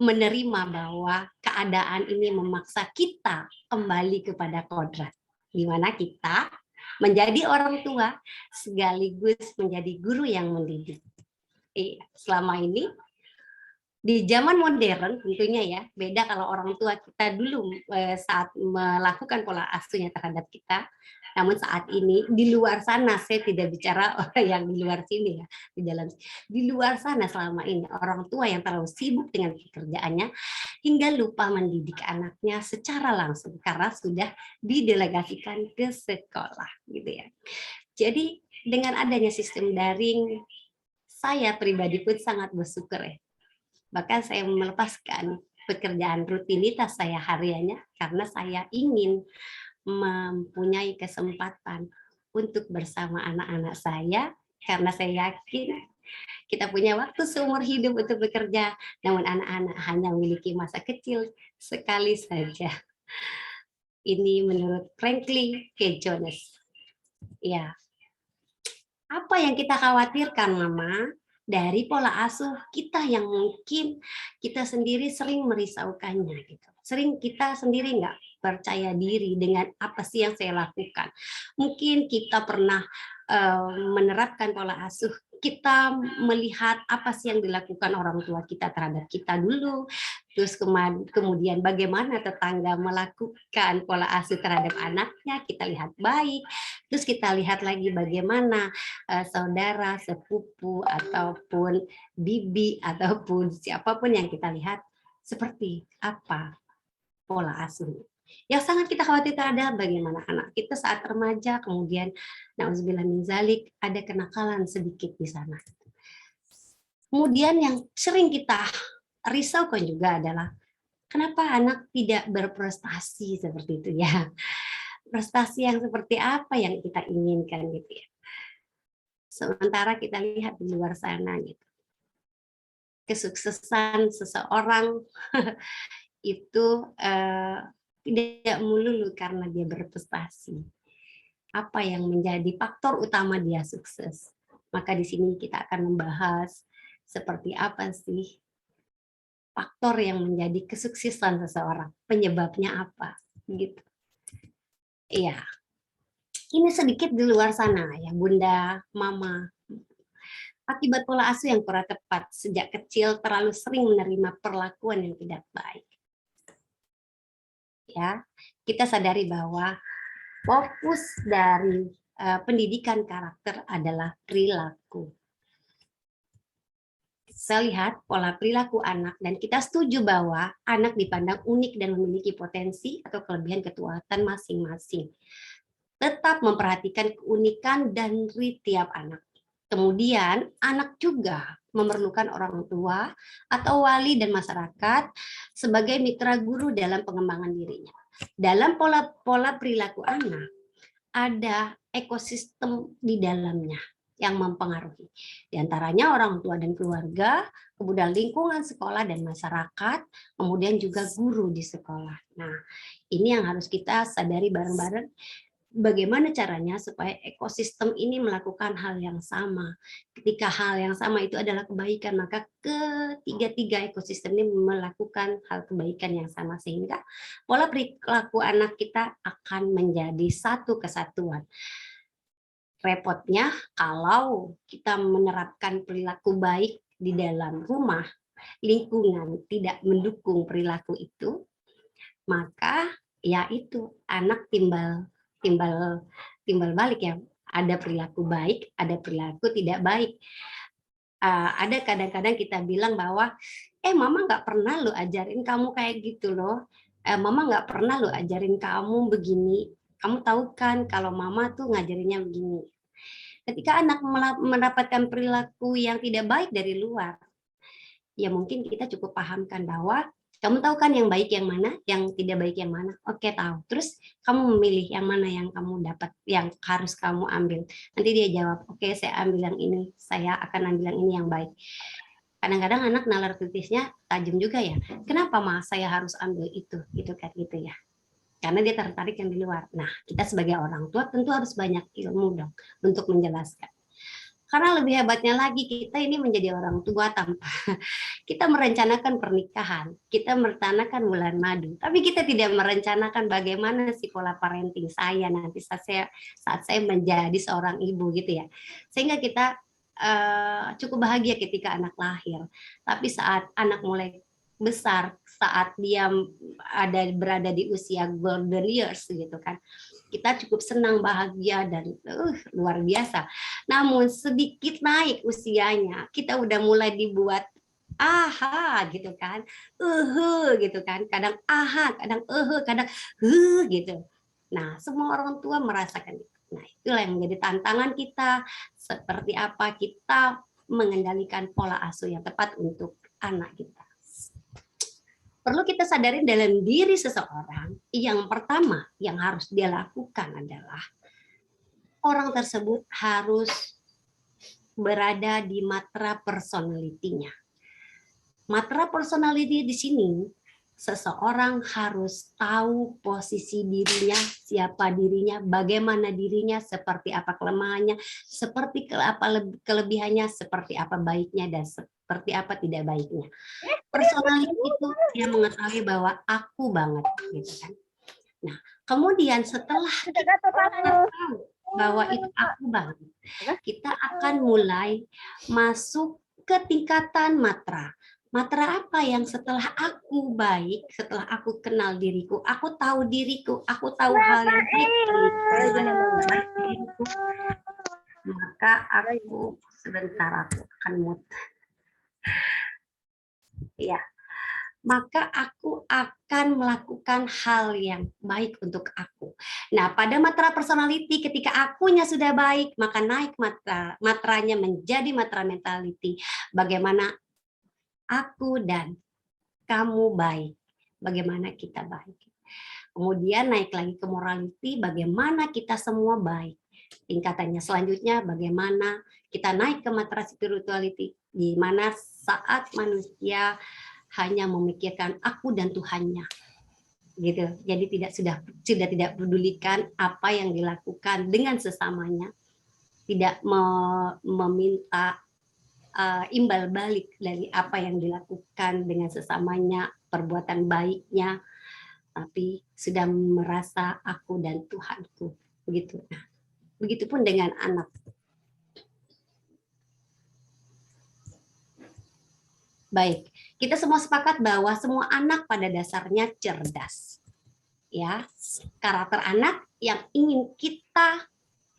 menerima bahwa keadaan ini memaksa kita kembali kepada kodrat, di mana kita menjadi orang tua sekaligus menjadi guru yang mendidik. Selama ini di zaman modern tentunya ya, beda kalau orang tua kita dulu saat melakukan pola asuhnya terhadap kita. Namun saat ini di luar sana, saya tidak bicara orang yang di luar sini ya, di luar sana selama ini orang tua yang terlalu sibuk dengan pekerjaannya hingga lupa mendidik anaknya secara langsung karena sudah didelegasikan ke sekolah gitu ya. Jadi dengan adanya sistem daring, saya pribadi pun sangat bersyukur ya. Bahkan saya melepaskan pekerjaan rutinitas saya hariannya karena saya ingin mempunyai kesempatan untuk bersama anak-anak saya karena saya yakin kita punya waktu seumur hidup untuk bekerja, namun anak-anak hanya memiliki masa kecil sekali saja. Ini menurut Franklin K. Jones. Ya, apa yang kita khawatirkan, Mama? Dari pola asuh kita yang mungkin kita sendiri sering merisaukannya gitu. Sering kita sendiri nggak percaya diri dengan apa sih yang saya lakukan. Mungkin kita pernah menerapkan pola asuh, kita melihat apa sih yang dilakukan orang tua kita terhadap kita dulu, terus kemudian bagaimana tetangga melakukan pola asuh terhadap anaknya, kita lihat baik, terus kita lihat lagi bagaimana saudara, sepupu, ataupun bibi, ataupun siapapun yang kita lihat, seperti apa pola asuh. Yang sangat kita khawatirkan adalah bagaimana anak kita saat remaja, kemudian na'udzubillah min zalik, ada kenakalan sedikit di sana. Kemudian yang sering kita risaukan juga adalah kenapa anak tidak berprestasi seperti itu ya. Prestasi yang seperti apa yang kita inginkan gitu ya. Sementara kita lihat di luar sana gitu. Kesuksesan seseorang itu tidak melulu karena dia berprestasi. Apa yang menjadi faktor utama dia sukses? Maka di sini kita akan membahas seperti apa sih faktor yang menjadi kesuksesan seseorang, penyebabnya apa, gitu. Iya, ini sedikit di luar sana ya, Bunda, Mama, Akibat pola asuh yang kurang tepat sejak kecil terlalu sering menerima perlakuan yang tidak baik. Ya, kita sadari bahwa fokus dari pendidikan karakter adalah perilaku. Saya lihat pola perilaku anak dan kita setuju bahwa anak dipandang unik dan memiliki potensi atau kelebihan kekuatan masing-masing. Tetap memperhatikan keunikan dan ritme tiap anak. Kemudian anak juga memerlukan orang tua atau wali dan masyarakat sebagai mitra guru dalam pengembangan dirinya. Dalam pola perilaku anak, ada ekosistem di dalamnya yang mempengaruhi. Di antaranya orang tua dan keluarga, kemudian lingkungan sekolah dan masyarakat, kemudian juga guru di sekolah. Nah, ini yang harus kita sadari bareng-bareng. Bagaimana caranya supaya ekosistem ini melakukan hal yang sama. Ketika hal yang sama itu adalah kebaikan, maka ketiga-tiga ekosistem ini melakukan hal kebaikan yang sama, sehingga pola perilaku anak kita akan menjadi satu kesatuan. Repotnya kalau kita menerapkan perilaku baik di dalam rumah, lingkungan tidak mendukung perilaku itu, maka ya itu anak timbal balik ya, ada perilaku baik, ada perilaku tidak baik. Ada kadang-kadang kita bilang bahwa mama nggak pernah lo ajarin kamu kayak gitu loh, mama nggak pernah lo ajarin kamu begini, kamu tahu kan kalau mama tuh ngajarinnya begini. Ketika anak mendapatkan perilaku yang tidak baik dari luar, ya mungkin kita cukup pahamkan bahwa kamu tahu kan yang baik yang mana, yang tidak baik yang mana? Oke, tahu. Terus kamu memilih yang mana yang kamu dapat, yang harus kamu ambil. Nanti dia jawab, oke, saya ambil yang ini, saya akan ambil yang ini yang baik. Kadang-kadang anak nalar kritisnya tajam juga ya. Kenapa mas saya harus ambil itu, gitu kan gitu ya. Karena dia tertarik yang di luar. Nah, kita sebagai orang tua tentu harus banyak ilmu dong untuk menjelaskan. Karena lebih hebatnya lagi, kita ini menjadi orang tua tanpa kita merencanakan pernikahan, kita merencanakan bulan madu, tapi kita tidak merencanakan bagaimana sih pola parenting saya nanti saat saya menjadi seorang ibu gitu ya. Sehingga kita cukup bahagia ketika anak lahir, tapi saat anak mulai besar, saat dia berada di usia golden years gitu kan, kita cukup senang, bahagia, dan luar biasa. Namun sedikit naik usianya, kita udah mulai dibuat aha gitu kan, gitu kan, kadang aha, kadang kadang gitu. Nah, semua orang tua merasakan itu. Nah, itulah yang menjadi tantangan kita, seperti apa kita mengendalikan pola asuh yang tepat untuk anak kita. Perlu kita sadari dalam diri seseorang, yang pertama yang harus dia lakukan adalah orang tersebut harus berada di matra personality-nya. Matra personality di sini, seseorang harus tahu posisi dirinya, siapa dirinya, bagaimana dirinya, seperti apa kelemahannya, seperti apa kelebihannya, seperti apa baiknya, dan seperti apa tidak baiknya. Personality itu dia mengetahui bahwa aku banget, gitu kan. Nah, kemudian setelah kita tahu bahwa itu aku banget, kita akan mulai masuk ke tingkatan matra. Matra apa yang setelah aku baik, setelah aku kenal diriku, aku tahu diriku, aku tahu hal yang baik diriku, maka aku sebentar aku akan mute. Ya, maka aku akan melakukan hal yang baik untuk aku. Nah, pada matra personality, ketika akunya sudah baik, maka naik matranya menjadi matra mentality. Bagaimana aku dan kamu baik, bagaimana kita baik. Kemudian naik lagi ke morality, bagaimana kita semua baik. Tingkatannya selanjutnya, bagaimana kita naik ke matra spirituality, di mana saat manusia hanya memikirkan aku dan Tuhannya, gitu. Jadi sudah tidak pedulikan apa yang dilakukan dengan sesamanya, tidak meminta imbal balik dari apa yang dilakukan dengan sesamanya, perbuatan baiknya, tapi sudah merasa aku dan Tuhanku, begitu. Nah, begitupun dengan anak. Baik, kita semua sepakat bahwa semua anak pada dasarnya cerdas. Ya, karakter anak yang ingin kita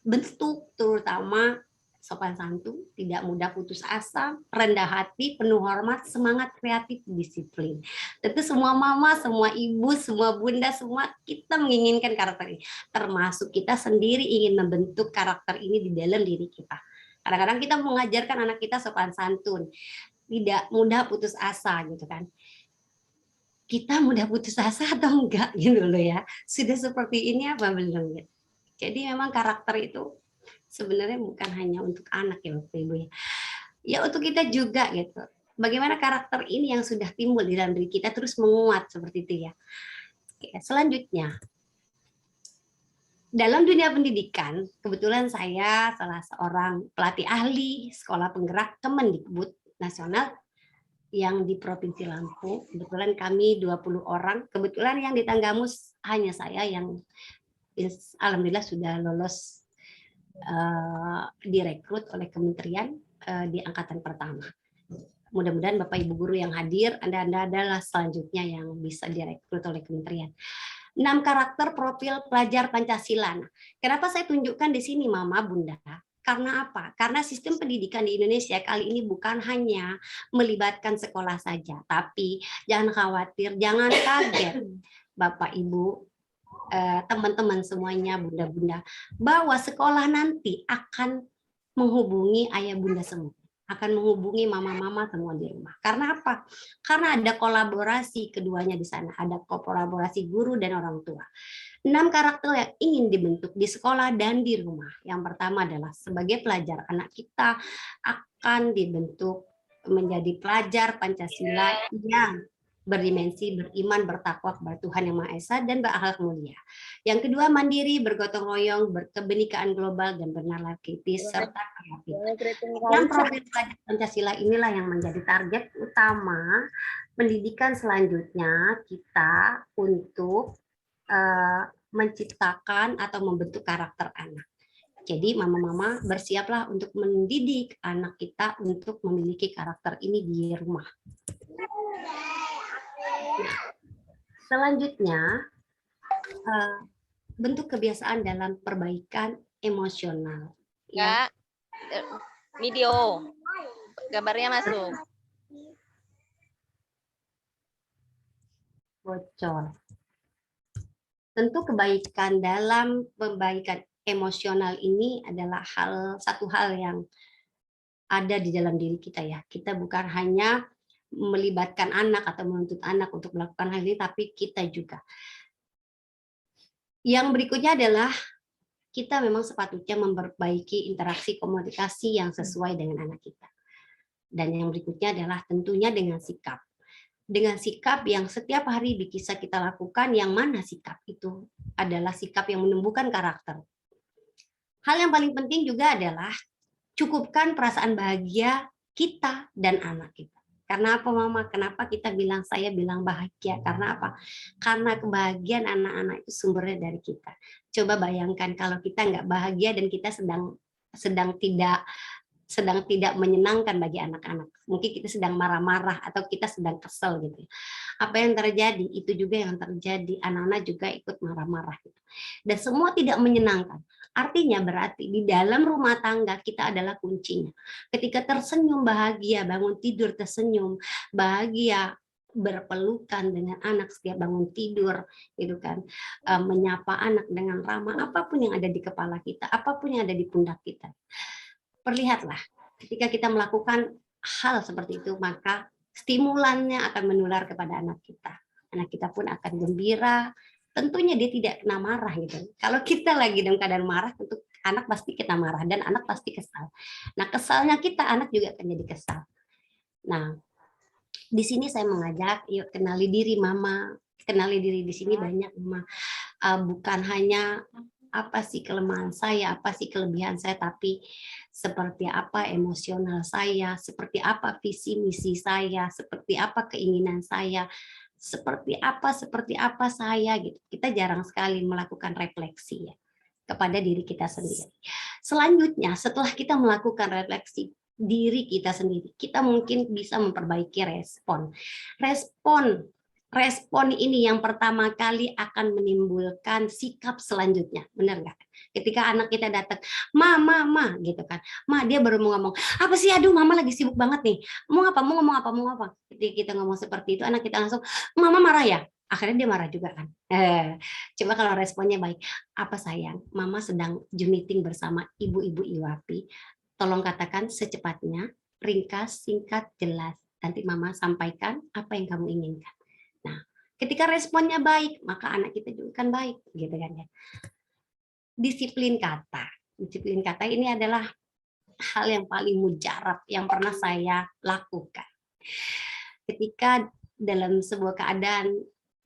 bentuk terutama sopan santun, tidak mudah putus asa, rendah hati, penuh hormat, semangat kreatif, disiplin. Tentu semua mama, semua ibu, semua bunda, semua kita menginginkan karakter ini. Termasuk kita sendiri ingin membentuk karakter ini di dalam diri kita. Kadang-kadang kita mengajarkan anak kita sopan santun, tidak mudah putus asa gitu kan. Kita mudah putus asa atau enggak gitu loh ya. Sudah seperti ini apa belum gitu. Jadi memang karakter itu sebenarnya bukan hanya untuk anak ya Bapak Ibu ya. Ya untuk kita juga gitu. Bagaimana karakter ini yang sudah timbul di dalam diri kita terus menguat seperti itu ya. Oke, selanjutnya. Dalam dunia pendidikan, kebetulan saya salah seorang pelatih ahli sekolah penggerak Kemendikbud Nasional yang di Provinsi Lampung. Kebetulan kami 20 orang. Kebetulan yang di Tanggamus hanya saya yang alhamdulillah sudah lolos direkrut oleh kementerian di angkatan pertama. Mudah-mudahan Bapak Ibu guru yang hadir, Anda adalah selanjutnya yang bisa direkrut oleh kementerian. 6 karakter profil pelajar Pancasila. Nah, kenapa saya tunjukkan di sini Mama, Bunda? Karena apa? Karena sistem pendidikan di Indonesia kali ini bukan hanya melibatkan sekolah saja, tapi jangan khawatir, jangan kaget Bapak Ibu, teman-teman semuanya, bunda-bunda, bahwa sekolah nanti akan menghubungi ayah bunda semua, akan menghubungi mama-mama semua di rumah. Karena apa? Karena ada kolaborasi keduanya di sana, ada kolaborasi guru dan orang tua. 6 karakter yang ingin dibentuk di sekolah dan di rumah. Yang pertama adalah sebagai pelajar, anak kita akan dibentuk menjadi pelajar Pancasila yang berdimensi, beriman, bertakwa kepada Tuhan Yang Maha Esa, dan berakhlak mulia. Yang kedua, mandiri, bergotong royong, berkebinekaan global, dan bernalar kritis, serta kreatif. Yang profil pelajar Pancasila inilah yang menjadi target utama pendidikan selanjutnya kita untuk menciptakan atau membentuk karakter anak. Jadi mama-mama bersiaplah untuk mendidik anak kita untuk memiliki karakter ini di rumah. Selanjutnya, bentuk kebiasaan dalam perbaikan emosional. Ya, video. Gambarnya masuk. Bocor. Tentu kebaikan dalam perbaikan emosional ini adalah satu hal yang ada di dalam diri kita ya. Kita bukan hanya melibatkan anak atau menuntut anak untuk melakukan hal ini, tapi kita juga. Yang berikutnya adalah kita memang sepatutnya memperbaiki interaksi komunikasi yang sesuai dengan anak kita. Dan yang berikutnya adalah tentunya dengan sikap. Dengan sikap yang setiap hari bisa kita lakukan, yang mana sikap itu adalah sikap yang menumbuhkan karakter. Hal yang paling penting juga adalah cukupkan perasaan bahagia kita dan anak kita. Karena apa Mama? Kenapa kita saya bilang bahagia? Karena apa? Karena kebahagiaan anak-anak itu sumbernya dari kita. Coba bayangkan kalau kita nggak bahagia dan kita sedang tidak menyenangkan bagi anak-anak. Mungkin kita sedang marah-marah atau kita sedang kesel gitu. Apa yang terjadi? Itu juga yang terjadi. Anak-anak juga ikut marah-marah gitu. Dan semua tidak menyenangkan. Artinya berarti di dalam rumah tangga kita adalah kuncinya. Ketika tersenyum bahagia, bangun tidur tersenyum, bahagia berpelukan dengan anak setiap bangun tidur, gitu kan, menyapa anak dengan ramah, apapun yang ada di kepala kita, apapun yang ada di pundak kita. Perlihatlah, ketika kita melakukan hal seperti itu, maka stimulannya akan menular kepada anak kita. Anak kita pun akan gembira. Tentunya dia tidak kena marah gitu. Kalau kita lagi dalam keadaan marah, tentu anak pasti kita marah dan anak pasti kesal. Nah, kesalnya kita, anak juga akan jadi kesal. Nah, di sini saya mengajak, yuk kenali diri Mama. Kenali diri di sini banyak Mama. Bukan hanya apa sih kelemahan saya, apa sih kelebihan saya, tapi seperti apa emosional saya, seperti apa visi misi saya, seperti apa keinginan saya, seperti apa saya gitu. Kita jarang sekali melakukan refleksi ya kepada diri kita sendiri. Selanjutnya, setelah kita melakukan refleksi, diri kita sendiri, kita mungkin bisa memperbaiki respon. Respon ini yang pertama kali akan menimbulkan sikap selanjutnya, benar nggak? Ketika anak kita datang, ma, gitu kan, dia baru mau ngomong, apa sih, aduh mama lagi sibuk banget nih, mau ngomong apa. Ketika kita ngomong seperti itu, anak kita langsung, mama marah ya? Akhirnya dia marah juga kan. Coba kalau responnya baik, apa sayang, mama sedang Zoom meeting bersama ibu-ibu IWAPI, tolong katakan secepatnya, ringkas, singkat, jelas. Nanti mama sampaikan apa yang kamu inginkan. Nah, ketika responnya baik, maka anak kita juga kan baik, gitu kan ya. Disiplin kata ini adalah hal yang paling mujarab yang pernah saya lakukan. Ketika dalam sebuah keadaan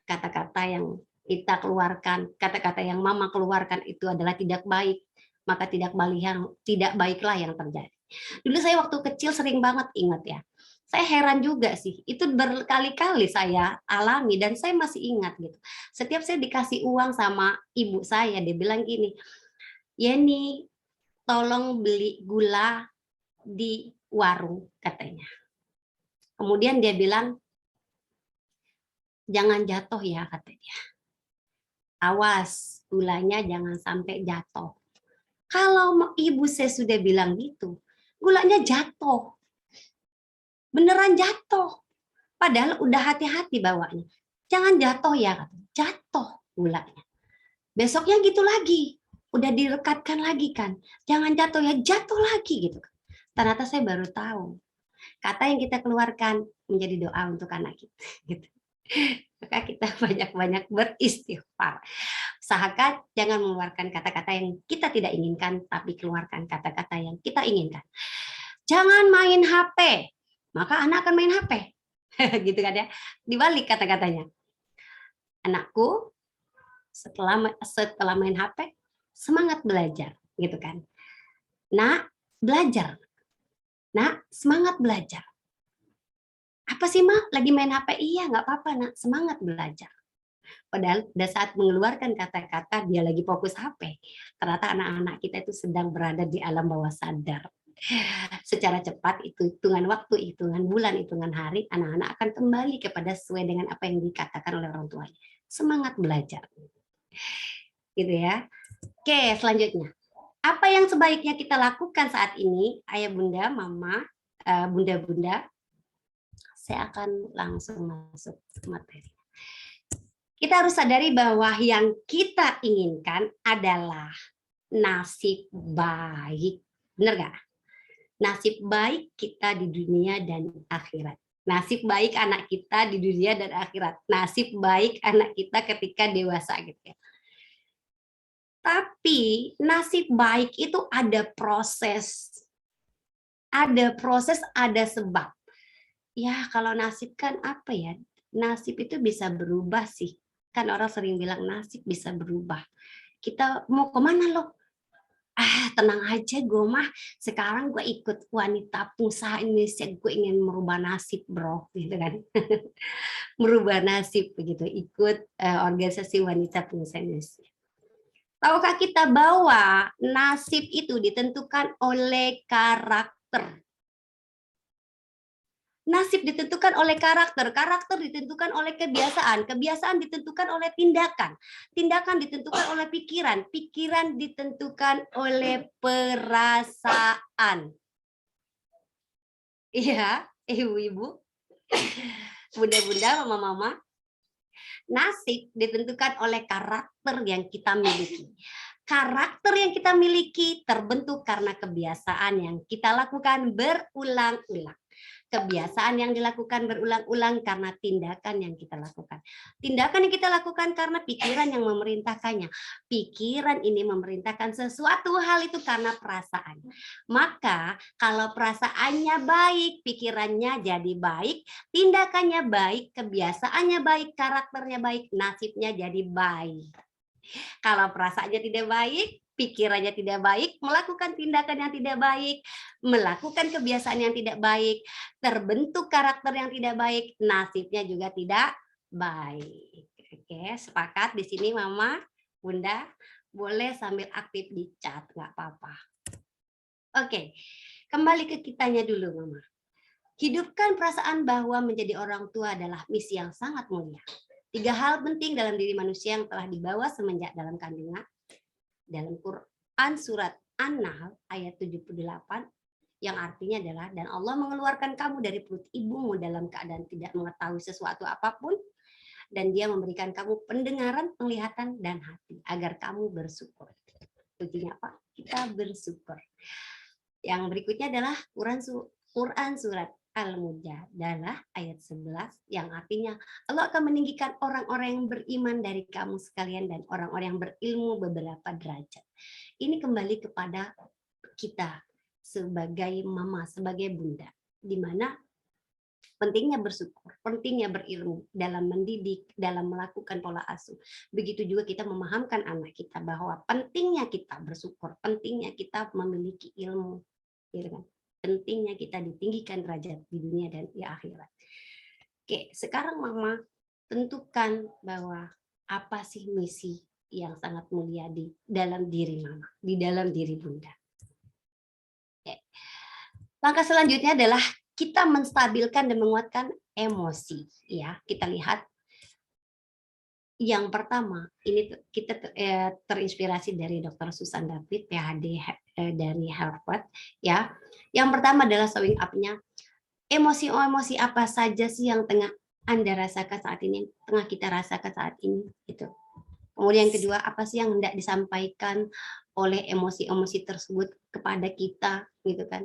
kata-kata yang kita keluarkan, kata-kata yang mama keluarkan itu adalah tidak baik, maka tidak baiklah yang terjadi. Dulu saya waktu kecil sering banget ingat ya. Saya heran juga sih, itu berkali-kali saya alami dan saya masih ingat gitu. Setiap saya dikasih uang sama ibu saya, dia bilang gini, Yeni, tolong beli gula di warung, katanya. Kemudian dia bilang, jangan jatuh ya, katanya. Awas, gulanya jangan sampai jatuh. Kalau ibu saya sudah bilang gitu, gulanya jatuh. Beneran jatuh. Padahal udah hati-hati bawanya. Jangan jatuh ya, jatuh gulanya. Besoknya gitu lagi. Udah direkatkan lagi kan. Jangan jatuh ya, jatuh lagi gitu. Ternyata saya baru tahu. Kata yang kita keluarkan menjadi doa untuk anak kita. Gitu. Maka kita banyak-banyak beristighfar. Usahakan jangan mengeluarkan kata-kata yang kita tidak inginkan, tapi keluarkan kata-kata yang kita inginkan. Jangan main HP. Maka anak akan main HP. Gitu kan ya. Dibalik kata-katanya. Anakku setelah main HP semangat belajar, gitu kan. Nak, belajar. Nak, semangat belajar. Apa sih, Mak? Lagi main HP? Iya, nggak apa-apa, Nak. Semangat belajar. Padahal pada saat mengeluarkan kata-kata dia lagi fokus HP. Ternyata anak-anak kita itu sedang berada di alam bawah sadar. Secara cepat itu hitungan waktu, hitungan bulan, hitungan hari, anak-anak akan kembali kepada sesuai dengan apa yang dikatakan oleh orang tuanya. Semangat belajar. Gitu ya. Oke, selanjutnya. Apa yang sebaiknya kita lakukan saat ini, ayah bunda, mama, bunda-bunda? Saya akan langsung masuk ke materi. Kita harus sadari bahwa yang kita inginkan adalah nasib baik. Benar nggak? Nasib baik kita di dunia dan akhirat. Nasib baik anak kita di dunia dan akhirat. Nasib baik anak kita ketika dewasa gitu ya. Tapi nasib baik itu ada proses. Ada proses, ada sebab. Ya, kalau nasib kan apa ya? Nasib itu bisa berubah sih. Kan orang sering bilang nasib bisa berubah. Kita mau kemana loh? Tenang aja gue mah. Sekarang gue ikut wanita pengusaha Indonesia. Gue ingin merubah nasib bro. Gitu kan. Merubah nasib begitu. Ikut organisasi wanita pengusaha Indonesia. Tahukah kita bahwa nasib itu ditentukan oleh karakter. Nasib ditentukan oleh karakter, karakter ditentukan oleh kebiasaan, kebiasaan ditentukan oleh tindakan, tindakan ditentukan oleh pikiran, pikiran ditentukan oleh perasaan. Iya, ibu-ibu, bunda-bunda, mama-mama, nasib ditentukan oleh karakter yang kita miliki. Karakter yang kita miliki terbentuk karena kebiasaan yang kita lakukan berulang-ulang. Kebiasaan yang dilakukan berulang-ulang karena tindakan yang kita lakukan. Tindakan yang kita lakukan karena pikiran yang memerintahkannya. Pikiran ini memerintahkan sesuatu hal itu karena perasaan. Maka kalau perasaannya baik, pikirannya jadi baik, tindakannya baik, kebiasaannya baik, karakternya baik, nasibnya jadi baik. Kalau perasaannya tidak baik, pikirannya tidak baik, melakukan tindakan yang tidak baik, melakukan kebiasaan yang tidak baik, terbentuk karakter yang tidak baik, nasibnya juga tidak baik. Oke, sepakat di sini Mama, Bunda, boleh sambil aktif di chat, nggak apa-apa. Oke, Kembali ke kitanya dulu, Mama. Hidupkan perasaan bahwa menjadi orang tua adalah misi yang sangat mulia. 3 hal penting dalam diri manusia yang telah dibawa semenjak dalam kandungan. Dalam Quran surat An-Nahl ayat 78, yang artinya adalah, dan Allah mengeluarkan kamu dari perut ibumu dalam keadaan tidak mengetahui sesuatu apapun, dan Dia memberikan kamu pendengaran, penglihatan, dan hati agar kamu bersyukur. Kuncinya apa? Kita bersyukur. Yang berikutnya adalah Quran surat Al-Mujadalah ayat 11, yang artinya Allah akan meninggikan orang-orang yang beriman dari kamu sekalian dan orang-orang yang berilmu beberapa derajat. Ini kembali kepada kita sebagai mama, sebagai bunda, di mana pentingnya bersyukur, pentingnya berilmu dalam mendidik, dalam melakukan pola asuh. Begitu juga kita memahamkan anak kita bahwa pentingnya kita bersyukur, pentingnya kita memiliki ilmu, gitu kan? Pentingnya kita ditinggikan derajat di dunia dan di akhirat. Oke, sekarang Mama tentukan bahwa apa sih misi yang sangat mulia di dalam diri Mama, di dalam diri Bunda. Oke. Langkah selanjutnya adalah kita menstabilkan dan menguatkan emosi. Ya, kita lihat yang pertama, ini kita terinspirasi dari Dr. Susan David, PhD dari Harvard. Ya, yang pertama adalah showing up-nya. Emosi-emosi apa saja sih yang tengah Anda rasakan saat ini, tengah kita rasakan saat ini, gitu. Kemudian yang kedua, apa sih yang hendak disampaikan oleh emosi-emosi tersebut kepada kita, gitu kan?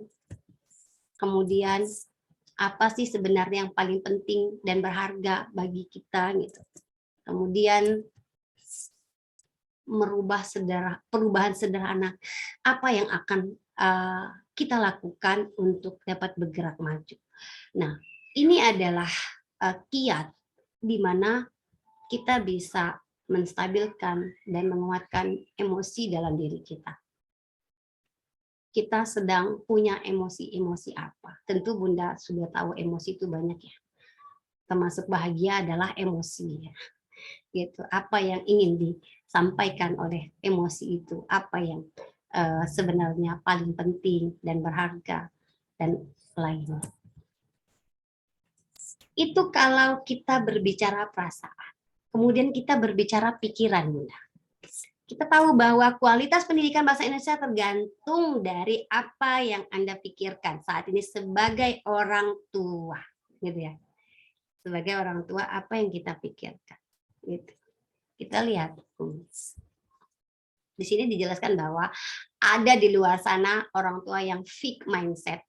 Kemudian apa sih sebenarnya yang paling penting dan berharga bagi kita, gitu. Kemudian perubahan sederhana apa yang akan kita lakukan untuk dapat bergerak maju. Nah, ini adalah kiat di mana kita bisa menstabilkan dan menguatkan emosi dalam diri kita. Kita sedang punya emosi-emosi apa? Tentu Bunda sudah tahu emosi itu banyak ya. Termasuk bahagia adalah emosi ya. Gitu. Apa yang ingin disampaikan oleh emosi itu, apa yang sebenarnya paling penting dan berharga dan lainnya. Itu kalau kita berbicara perasaan. Kemudian kita berbicara pikiran, Bunda. Kita tahu bahwa kualitas pendidikan bahasa Indonesia tergantung dari apa yang Anda pikirkan saat ini sebagai orang tua, gitu ya. Sebagai orang tua, apa yang kita pikirkan? Gitu. Kita lihat di sini dijelaskan bahwa ada di luar sana orang tua yang fixed mindset,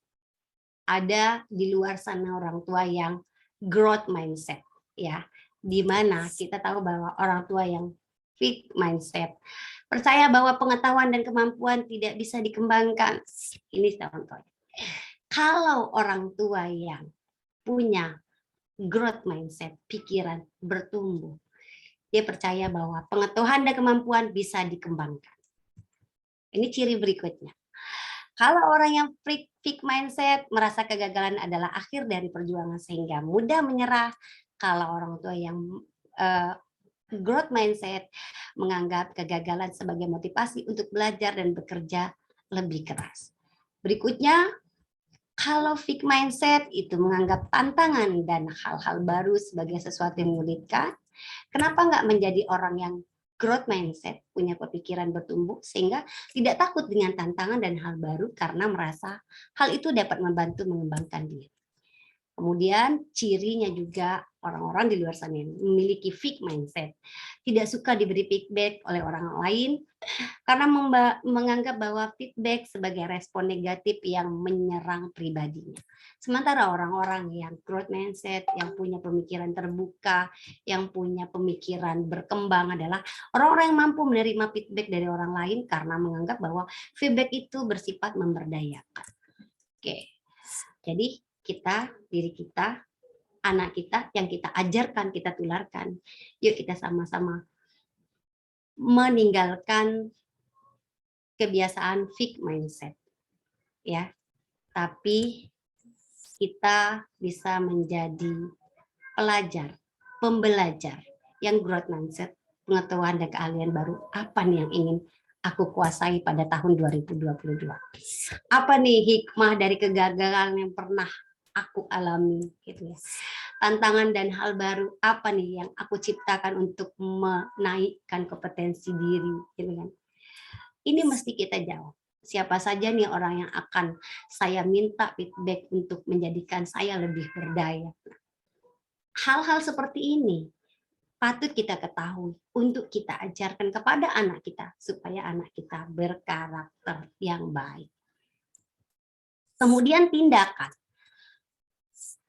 ada di luar sana orang tua yang growth mindset, ya, di mana kita tahu bahwa orang tua yang fixed mindset percaya bahwa pengetahuan dan kemampuan tidak bisa dikembangkan. Ini contohnya. Kalau orang tua yang punya growth mindset, pikiran bertumbuh, dia percaya bahwa pengetahuan dan kemampuan bisa dikembangkan. Ini ciri berikutnya. Kalau orang yang fixed mindset merasa kegagalan adalah akhir dari perjuangan sehingga mudah menyerah. Kalau orang tua yang growth mindset menganggap kegagalan sebagai motivasi untuk belajar dan bekerja lebih keras. Berikutnya, kalau fixed mindset itu menganggap tantangan dan hal-hal baru sebagai sesuatu yang menyulitkan, kenapa nggak menjadi orang yang growth mindset, punya pemikiran bertumbuh, sehingga tidak takut dengan tantangan dan hal baru karena merasa hal itu dapat membantu mengembangkan diri. Kemudian cirinya juga orang-orang di luar sana yang memiliki fixed mindset, tidak suka diberi feedback oleh orang lain karena menganggap bahwa feedback sebagai respon negatif yang menyerang pribadinya. Sementara orang-orang yang growth mindset, yang punya pemikiran terbuka, yang punya pemikiran berkembang adalah orang-orang yang mampu menerima feedback dari orang lain karena menganggap bahwa feedback itu bersifat memberdayakan. Oke, jadi diri kita, anak kita yang kita ajarkan, kita tularkan. Yuk kita sama-sama meninggalkan kebiasaan fixed mindset. Ya. Tapi kita bisa menjadi pelajar, pembelajar yang growth mindset, pengetahuan dan keahlian baru apa nih yang ingin aku kuasai pada tahun 2022. Apa nih hikmah dari kegagalan yang pernah aku alami gitu ya. Tantangan dan hal baru apa nih yang aku ciptakan untuk menaikkan kompetensi diri gitu kan. Ini mesti kita jawab. Siapa saja nih orang yang akan saya minta feedback untuk menjadikan saya lebih berdaya. Hal-hal seperti ini patut kita ketahui untuk kita ajarkan kepada anak kita supaya anak kita berkarakter yang baik. Kemudian tindakan.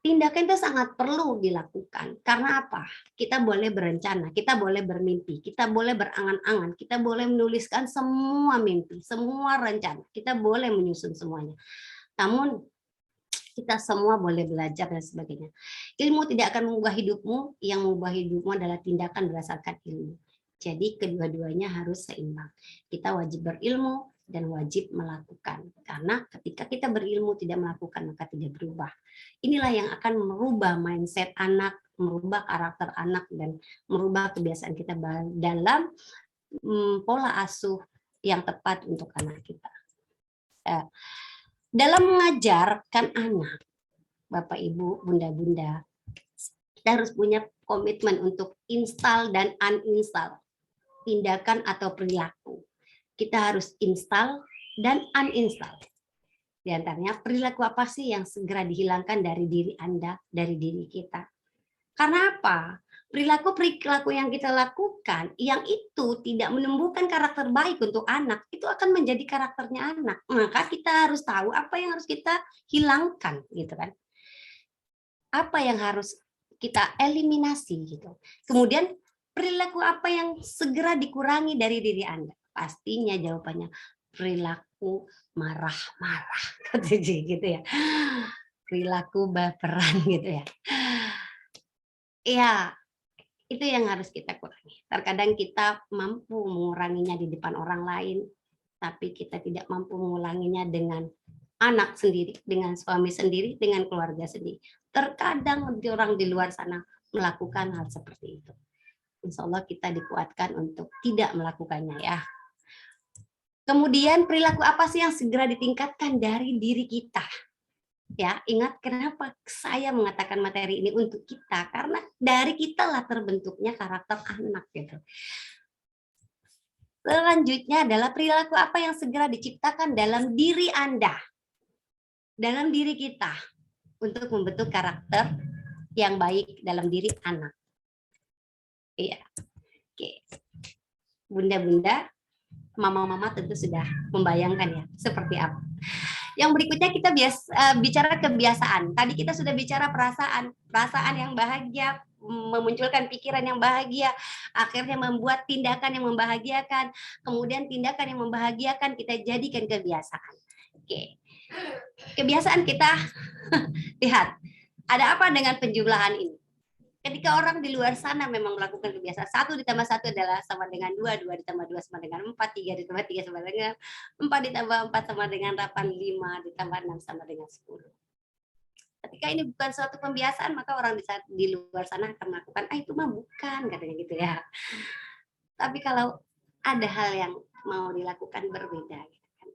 Tindakan itu sangat perlu dilakukan. Karena apa? Kita boleh berencana, kita boleh bermimpi, kita boleh berangan-angan, kita boleh menuliskan semua mimpi, semua rencana. Kita boleh menyusun semuanya. Namun kita semua boleh belajar dan sebagainya. Ilmu tidak akan mengubah hidupmu, yang mengubah hidupmu adalah tindakan berdasarkan ilmu. Jadi kedua-duanya harus seimbang. Kita wajib berilmu dan wajib melakukan. Karena ketika kita berilmu tidak melakukan maka tidak berubah. Inilah yang akan merubah mindset anak, merubah karakter anak dan merubah kebiasaan kita dalam pola asuh yang tepat untuk anak kita. Dalam mengajarkan anak, Bapak Ibu, Bunda-bunda, kita harus punya komitmen untuk install dan uninstall tindakan atau perilaku. Kita harus install dan uninstall. Di antaranya perilaku apa sih yang segera dihilangkan dari diri Anda, dari diri kita. Karena apa? Perilaku yang kita lakukan, yang itu tidak menumbuhkan karakter baik untuk anak, itu akan menjadi karakternya anak. Maka kita harus tahu apa yang harus kita hilangkan, gitu kan? Apa yang harus kita eliminasi, gitu. Kemudian perilaku apa yang segera dikurangi dari diri Anda? Pastinya jawabannya perilaku marah-marah, gitu ya. Perilaku baperan, gitu ya. Ya, itu yang harus kita kurangi. Terkadang kita mampu menguranginya di depan orang lain, tapi kita tidak mampu mengulanginya dengan anak sendiri, dengan suami sendiri, dengan keluarga sendiri. Terkadang orang di luar sana melakukan hal seperti itu. Insya Allah kita dikuatkan untuk tidak melakukannya ya. Kemudian perilaku apa sih yang segera ditingkatkan dari diri kita? Ya, ingat kenapa saya mengatakan materi ini untuk kita, karena dari kita lah terbentuknya karakter anak gitu. Selanjutnya adalah perilaku apa yang segera diciptakan dalam diri Anda, dalam diri kita untuk membentuk karakter yang baik dalam diri anak. Iya, oke. Bunda-bunda, mama-mama tentu sudah membayangkan ya seperti apa. Yang berikutnya kita bicara kebiasaan. Tadi kita sudah bicara perasaan yang bahagia, memunculkan pikiran yang bahagia, akhirnya membuat tindakan yang membahagiakan, kemudian tindakan yang membahagiakan kita jadikan kebiasaan. Oke. Kebiasaan kita, lihat, ada apa dengan penjumlahan ini? Ketika orang di luar sana memang melakukan kebiasaan 1 ditambah 1 adalah sama dengan 2, 2 ditambah 2 sama dengan 4, 3 ditambah 3 sama dengan 4 ditambah 4 sama dengan 8, 5 ditambah 6 sama dengan 10. Ketika ini bukan suatu pembiasaan, maka orang di luar sana akan melakukan, itu mah bukan, katanya gitu ya. Tapi kalau ada hal yang mau dilakukan berbeda, gitu kan,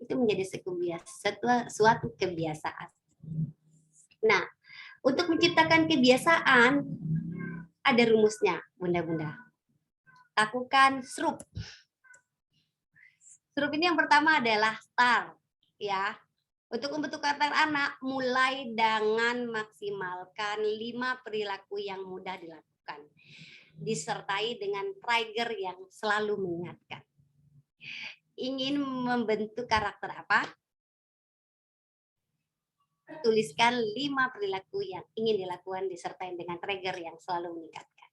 itu menjadi suatu kebiasaan. Nah, untuk menciptakan kebiasaan, ada rumusnya, bunda-bunda. Lakukan SRUP. SRUP ini yang pertama adalah STAR. Ya. Untuk membentuk karakter anak, mulai dengan maksimalkan 5 perilaku yang mudah dilakukan. Disertai dengan trigger yang selalu mengingatkan. Ingin membentuk karakter apa? Tuliskan 5 perilaku yang ingin dilakukan disertai dengan trigger yang selalu meningkatkan.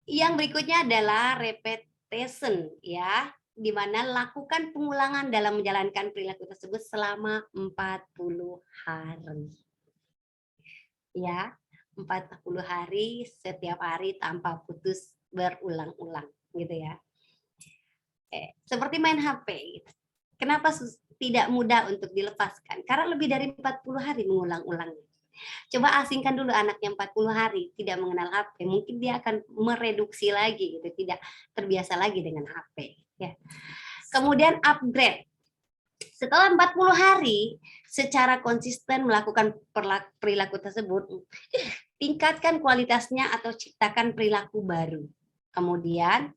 Yang berikutnya adalah repetition, ya, di mana lakukan pengulangan dalam menjalankan perilaku tersebut selama 40 hari. Ya, 40 hari setiap hari tanpa putus berulang-ulang, gitu ya. Seperti main HP, gitu. Kenapa tidak mudah untuk dilepaskan? Karena lebih dari 40 hari mengulang-ulangnya. Coba asingkan dulu anaknya 40 hari tidak mengenal HP, mungkin dia akan mereduksi lagi gitu, tidak terbiasa lagi dengan HP ya. Kemudian upgrade. Setelah 40 hari secara konsisten melakukan perilaku tersebut, tingkatkan kualitasnya atau ciptakan perilaku baru. Kemudian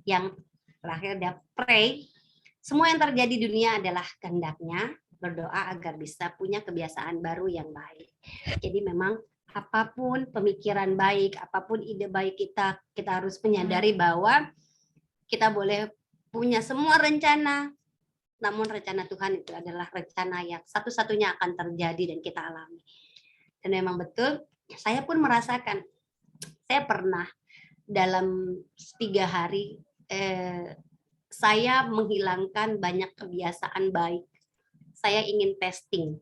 yang terakhir ada pray. Semua yang terjadi di dunia adalah kehendaknya, berdoa agar bisa punya kebiasaan baru yang baik. Jadi memang apapun pemikiran baik, apapun ide baik kita harus menyadari bahwa kita boleh punya semua rencana, namun rencana Tuhan itu adalah rencana yang satu-satunya akan terjadi dan kita alami. Dan memang betul, saya pun merasakan, saya pernah dalam 3 hari, saya menghilangkan banyak kebiasaan baik. Saya ingin testing.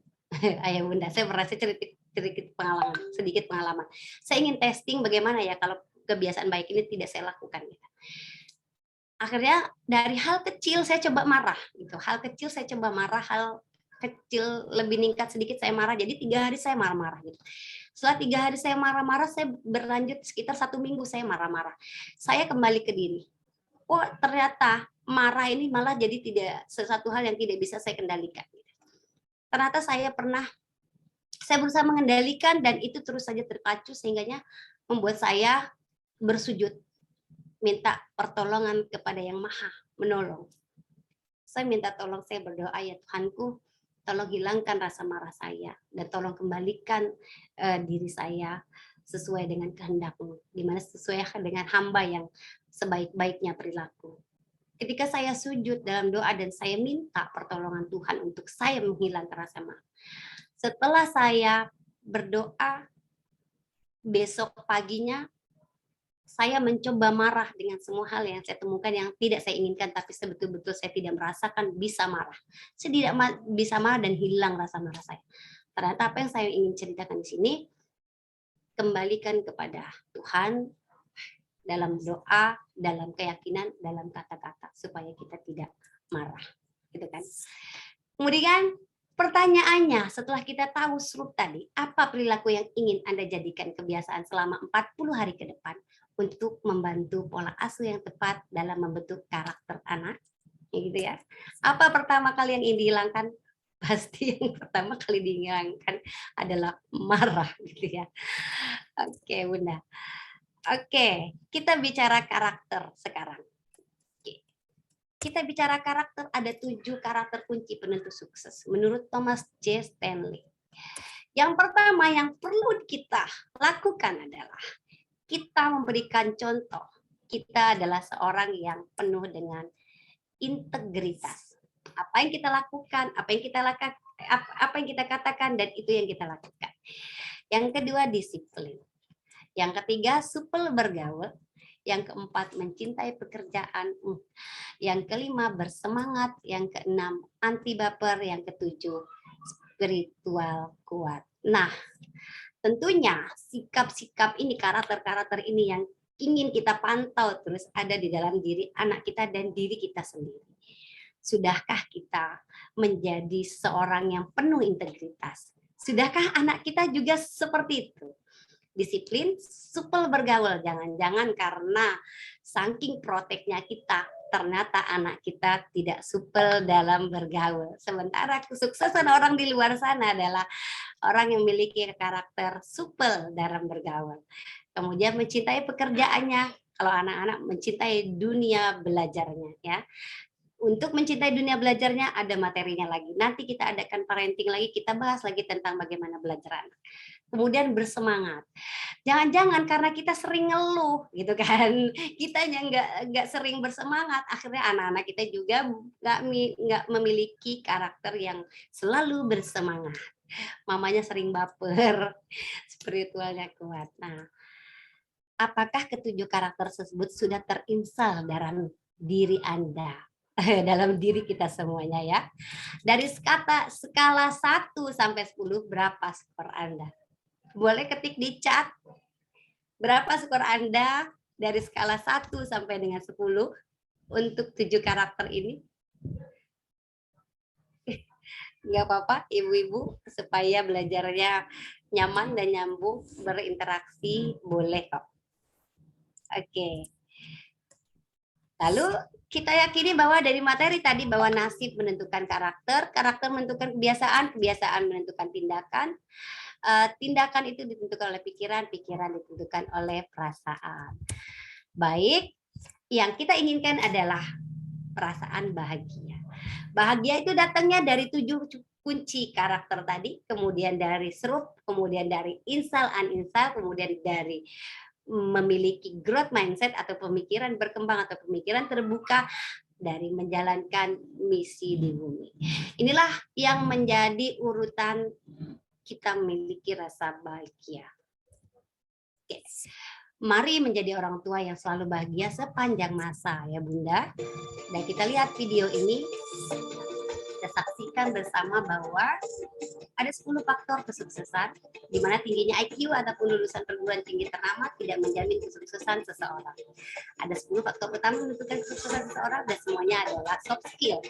Ayah Bunda, saya merasa sedikit pengalaman. Saya ingin testing bagaimana ya kalau kebiasaan baik ini tidak saya lakukan. Akhirnya dari hal kecil saya coba marah. Gitu. Hal kecil saya coba marah, hal kecil lebih meningkat sedikit saya marah. Jadi 3 hari saya marah-marah. Gitu. Setelah 3 hari saya marah-marah, saya berlanjut sekitar 1 minggu saya marah-marah. Saya kembali ke diri. Oh ternyata marah ini malah jadi tidak sesuatu hal yang tidak bisa saya kendalikan. Ternyata saya berusaha mengendalikan dan itu terus saja terpacu sehingganya membuat saya bersujud minta pertolongan kepada Yang Maha Menolong. Saya minta tolong, saya berdoa, ya Tuhanku, tolong hilangkan rasa marah saya dan tolong kembalikan diri saya sesuai dengan kehendak-Mu, di mana sesuai dengan hamba yang sebaik-baiknya perilaku. Ketika saya sujud dalam doa dan saya minta pertolongan Tuhan untuk saya menghilangkan rasa marah. Setelah saya berdoa, besok paginya saya mencoba marah dengan semua hal yang saya temukan yang tidak saya inginkan, tapi sebetul-betul saya tidak merasakan bisa marah. Saya tidak bisa marah dan hilang rasa marah saya. Ternyata apa yang saya ingin ceritakan di sini, kembalikan kepada Tuhan dalam doa, dalam keyakinan, dalam kata-kata, supaya kita tidak marah. Gitu kan? Kemudian pertanyaannya, setelah kita tahu srup tadi, apa perilaku yang ingin Anda jadikan kebiasaan selama 40 hari ke depan untuk membantu pola asuh yang tepat dalam membentuk karakter anak? Gitu ya. Apa pertama kali yang ingin dihilangkan? Pasti yang pertama kali dihilangkan adalah marah, gitu ya. Oke, Bunda. Oke, kita bicara karakter sekarang. Oke. Kita bicara karakter, ada 7 karakter kunci penentu sukses menurut Thomas J. Stanley. Yang pertama yang perlu kita lakukan adalah kita memberikan contoh. Kita adalah seorang yang penuh dengan integritas. Apa yang kita lakukan, apa yang kita katakan, dan itu yang kita lakukan. Yang kedua, disiplin. Yang ketiga, supel bergaul. Yang keempat, mencintai pekerjaan. Yang kelima, bersemangat. Yang keenam, anti baper. Yang ketujuh, spiritual kuat. Nah, tentunya sikap-sikap ini, karakter-karakter ini yang ingin kita pantau terus ada di dalam diri anak kita dan diri kita sendiri. Sudahkah kita menjadi seorang yang penuh integritas? Sudahkah anak kita juga seperti itu? Disiplin, supel bergaul. Jangan-jangan karena saking proteknya kita, ternyata anak kita tidak supel dalam bergaul. Sementara kesuksesan orang di luar sana adalah orang yang memiliki karakter supel dalam bergaul. Kemudian mencintai pekerjaannya. Kalau anak-anak mencintai dunia belajarnya, ya. Untuk mencintai dunia belajarnya ada materinya lagi. Nanti kita adakan parenting lagi, kita bahas lagi tentang bagaimana belajar anak. Kemudian bersemangat. Jangan-jangan karena kita sering ngeluh gitu kan, kita yang nggak sering bersemangat, akhirnya anak-anak kita juga nggak memiliki karakter yang selalu bersemangat. Mamanya sering baper, spiritualnya kuat. Nah, apakah ketujuh karakter tersebut sudah terinstal dalam diri Anda? Dalam diri kita semuanya ya. Dari skala 1 sampai 10 berapa skor Anda? Boleh ketik di chat. Berapa skor Anda dari skala 1 sampai dengan 10 untuk 7 karakter ini? Enggak apa-apa, ibu-ibu, supaya belajarnya nyaman dan nyambung, berinteraksi, boleh kok. Oke. Lalu kita yakini bahwa dari materi tadi bahwa nasib menentukan karakter, karakter menentukan kebiasaan, kebiasaan menentukan tindakan, tindakan itu ditentukan oleh pikiran, pikiran ditentukan oleh perasaan. Baik, yang kita inginkan adalah perasaan bahagia. Bahagia itu datangnya dari 7 kunci karakter tadi, kemudian dari seruf, kemudian dari insal, uninstall, kemudian dari memiliki growth mindset atau pemikiran berkembang atau pemikiran terbuka, dari menjalankan misi di bumi. Inilah yang menjadi urutan kita memiliki rasa bahagia. Oke. Mari menjadi orang tua yang selalu bahagia sepanjang masa ya Bunda. Dan kita lihat video ini, kita saksikan bersama bahwa ada 10 faktor kesuksesan, di mana tingginya IQ ataupun lulusan perguruan tinggi ternama tidak menjamin kesuksesan seseorang. Ada 10 faktor utama menentukan kesuksesan seseorang dan semuanya adalah soft skill.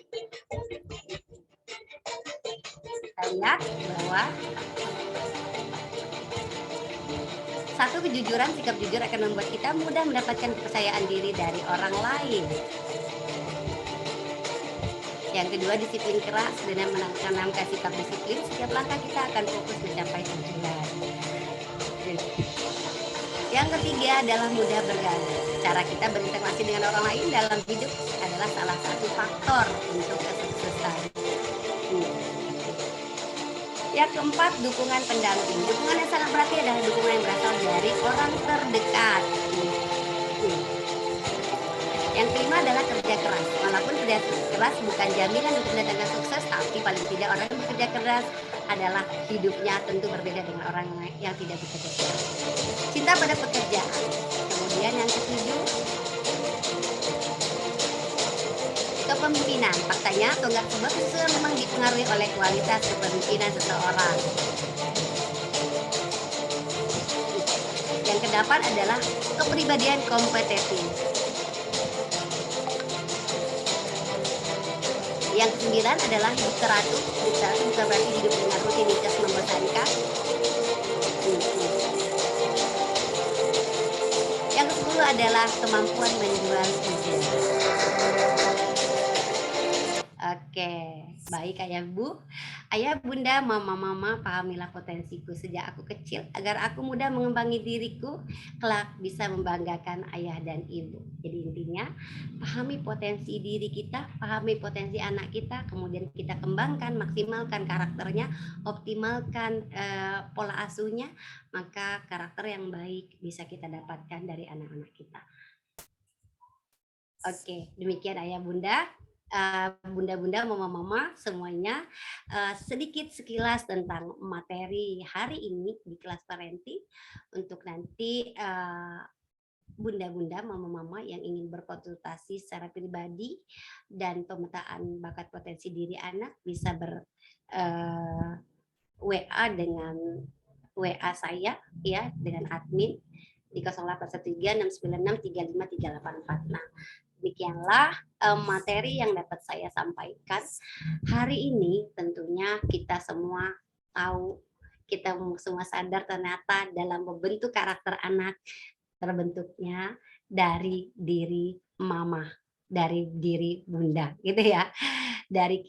Kita lihat bahwa 1, kejujuran, sikap jujur akan membuat kita mudah mendapatkan kepercayaan diri dari orang lain. Yang kedua, disiplin keras. Dengan menanamkan sikap disiplin, setiap langkah kita akan fokus mencapai tujuan. Yang ketiga adalah mudah bergaul. Cara kita berinteraksi dengan orang lain dalam hidup adalah salah satu faktor untuk kesuksesan. Yang keempat, dukungan pendamping. Dukungan yang sangat berarti adalah dukungan yang berasal dari orang terdekat. Yang kelima adalah kerja keras. Walaupun kerja keras bukan jaminan untuk mendatangkan sukses, tapi paling tidak orang yang bekerja keras adalah hidupnya tentu berbeda dengan orang yang tidak bekerja keras. Cinta pada pekerjaan. Kemudian yang ketujuh, kepemimpinan. Faktanya tonggak sebuah kesuksesan memang dipengaruhi oleh kualitas kepemimpinan seseorang. Yang kedelapan adalah kepribadian kompetitif. Yang ke-9 adalah hidup teratur. Hidup teratur bukan berarti hidup dengan rutinitas membosankan. Yang ke-10 adalah kemampuan menjual ide. Oke, baik ayah bu, ayah bunda, mama-mama, pahamilah potensiku sejak aku kecil agar aku mudah mengembangi diriku, kelak bisa membanggakan ayah dan ibu. Jadi intinya, pahami potensi diri kita, pahami potensi anak kita, kemudian kita kembangkan, maksimalkan karakternya, optimalkan pola asuhnya, maka karakter yang baik bisa kita dapatkan dari anak-anak kita. Oke, demikian ayah bunda. Bunda-bunda, mama-mama semuanya, sedikit sekilas tentang materi hari ini di kelas parenting untuk nanti bunda-bunda, mama-mama yang ingin berkonsultasi secara pribadi dan pemetaan bakat potensi diri anak bisa WA dengan WA saya ya, dengan admin di 081369635384. Nah, demikianlah materi yang dapat saya sampaikan hari ini. Tentunya kita semua tahu, kita semua sadar ternyata dalam membentuk karakter anak terbentuknya dari diri mama, dari diri bunda, gitu ya, dari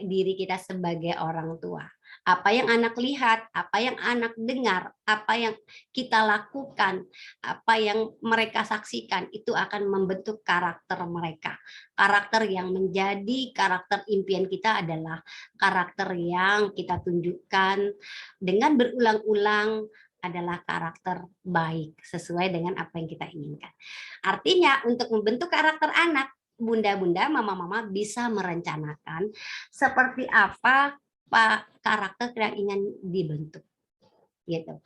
diri kita sebagai orang tua. Apa yang anak lihat, apa yang anak dengar, apa yang kita lakukan, apa yang mereka saksikan, itu akan membentuk karakter mereka. Karakter yang menjadi karakter impian kita adalah karakter yang kita tunjukkan dengan berulang-ulang adalah karakter baik sesuai dengan apa yang kita inginkan. Artinya untuk membentuk karakter anak, bunda-bunda, mama-mama bisa merencanakan seperti apa karakter yang ingin dibentuk, gitu.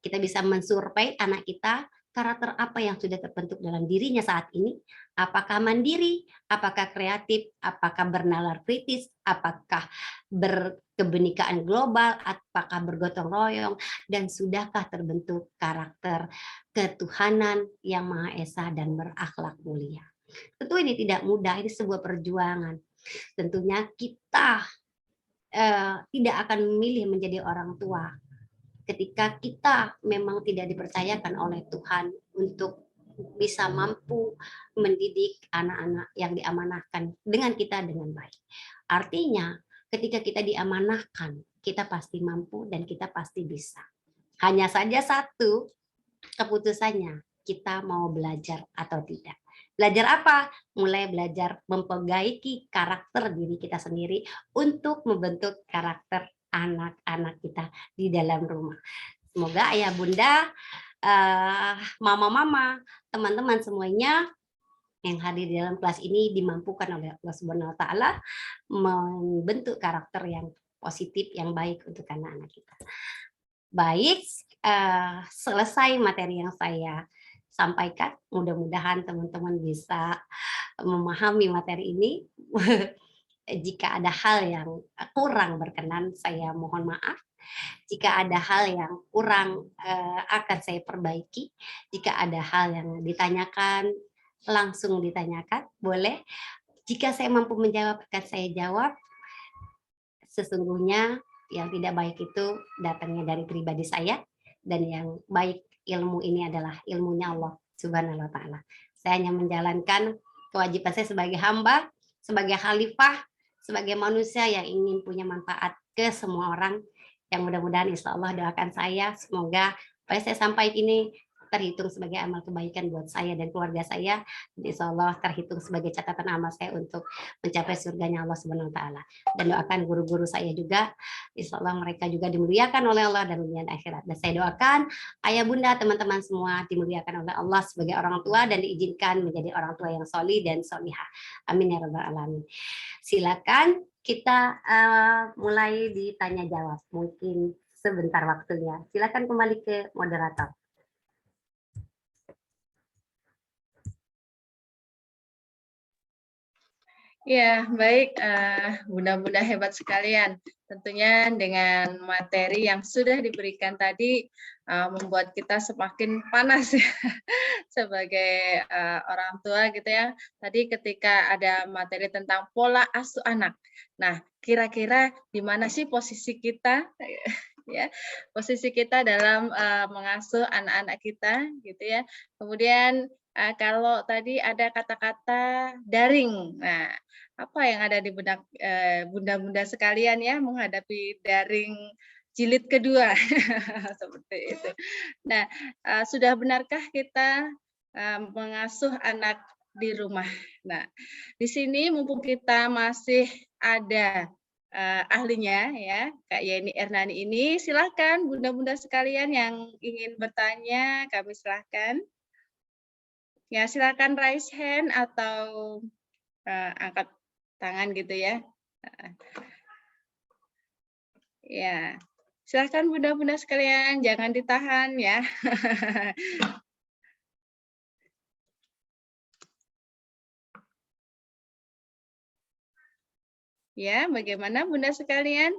Kita bisa mensurvei anak kita, karakter apa yang sudah terbentuk dalam dirinya saat ini, apakah mandiri, apakah kreatif, apakah bernalar kritis, apakah berkebenekaan global, apakah bergotong royong, dan sudahkah terbentuk karakter ketuhanan yang Maha Esa dan berakhlak mulia. Tentu ini tidak mudah, ini sebuah perjuangan. Tentunya kita tidak akan memilih menjadi orang tua ketika kita memang tidak dipercayakan oleh Tuhan untuk bisa mampu mendidik anak-anak yang diamanahkan dengan kita dengan baik. Artinya, ketika kita diamanahkan, kita pasti mampu dan kita pasti bisa. Hanya saja satu keputusannya, kita mau belajar atau tidak. Belajar apa? Mulai belajar memperbaiki karakter diri kita sendiri untuk membentuk karakter anak-anak kita di dalam rumah. Semoga ayah bunda, mama-mama, teman-teman semuanya yang hadir di dalam kelas ini dimampukan oleh Allah Subhanahu wa taala membentuk karakter yang positif, yang baik untuk anak-anak kita. Baik, selesai materi yang saya sampaikan. Mudah-mudahan teman-teman bisa memahami materi ini. Jika ada hal yang kurang berkenan, saya mohon maaf. Jika ada hal yang kurang, akan saya perbaiki. Jika ada hal yang ditanyakan, langsung ditanyakan, boleh. Jika saya mampu menjawab, akan saya jawab. Sesungguhnya yang tidak baik itu datangnya dari pribadi saya, dan yang baik ilmu ini adalah ilmunya Allah Subhanahu wa taala. Saya hanya menjalankan kewajiban saya sebagai hamba, sebagai khalifah, sebagai manusia yang ingin punya manfaat ke semua orang, yang mudah-mudahan insya Allah doakan saya, semoga apa yang saya sampaikan ini terhitung sebagai amal kebaikan buat saya dan keluarga saya. Insya Allah terhitung sebagai catatan amal saya untuk mencapai surganya Allah Subhanahu wa taala. Dan doakan guru-guru saya juga, insya Allah mereka juga dimuliakan oleh Allah dan dunia dan akhirat. Dan saya doakan ayah bunda teman-teman semua dimuliakan oleh Allah sebagai orang tua dan diizinkan menjadi orang tua yang sholih dan sholihah. Amin ya rabbal alamin. Silakan kita mulai ditanya jawab. Mungkin sebentar waktunya. Silakan kembali ke moderator. Ya, baik, bunda-bunda hebat sekalian. Tentunya dengan materi yang sudah diberikan tadi membuat kita semakin panas ya sebagai orang tua gitu ya. Tadi ketika ada materi tentang pola asuh anak. Nah, kira-kira di mana sih posisi kita ya, posisi kita dalam mengasuh anak-anak kita gitu ya. Kemudian kalau tadi ada kata-kata daring. Nah, apa yang ada di benak bunda-bunda sekalian ya menghadapi daring jilid kedua seperti itu. Nah, sudah benarkah kita mengasuh anak di rumah? Nah, di sini mumpung kita masih ada ahlinya ya, Kak Yeni Ernani ini, silakan bunda-bunda sekalian yang ingin bertanya, kami silakan. Ya, silakan raise hand atau angkat tangan gitu ya. Ya, silakan bunda-bunda sekalian, jangan ditahan ya. Ya, bagaimana bunda sekalian?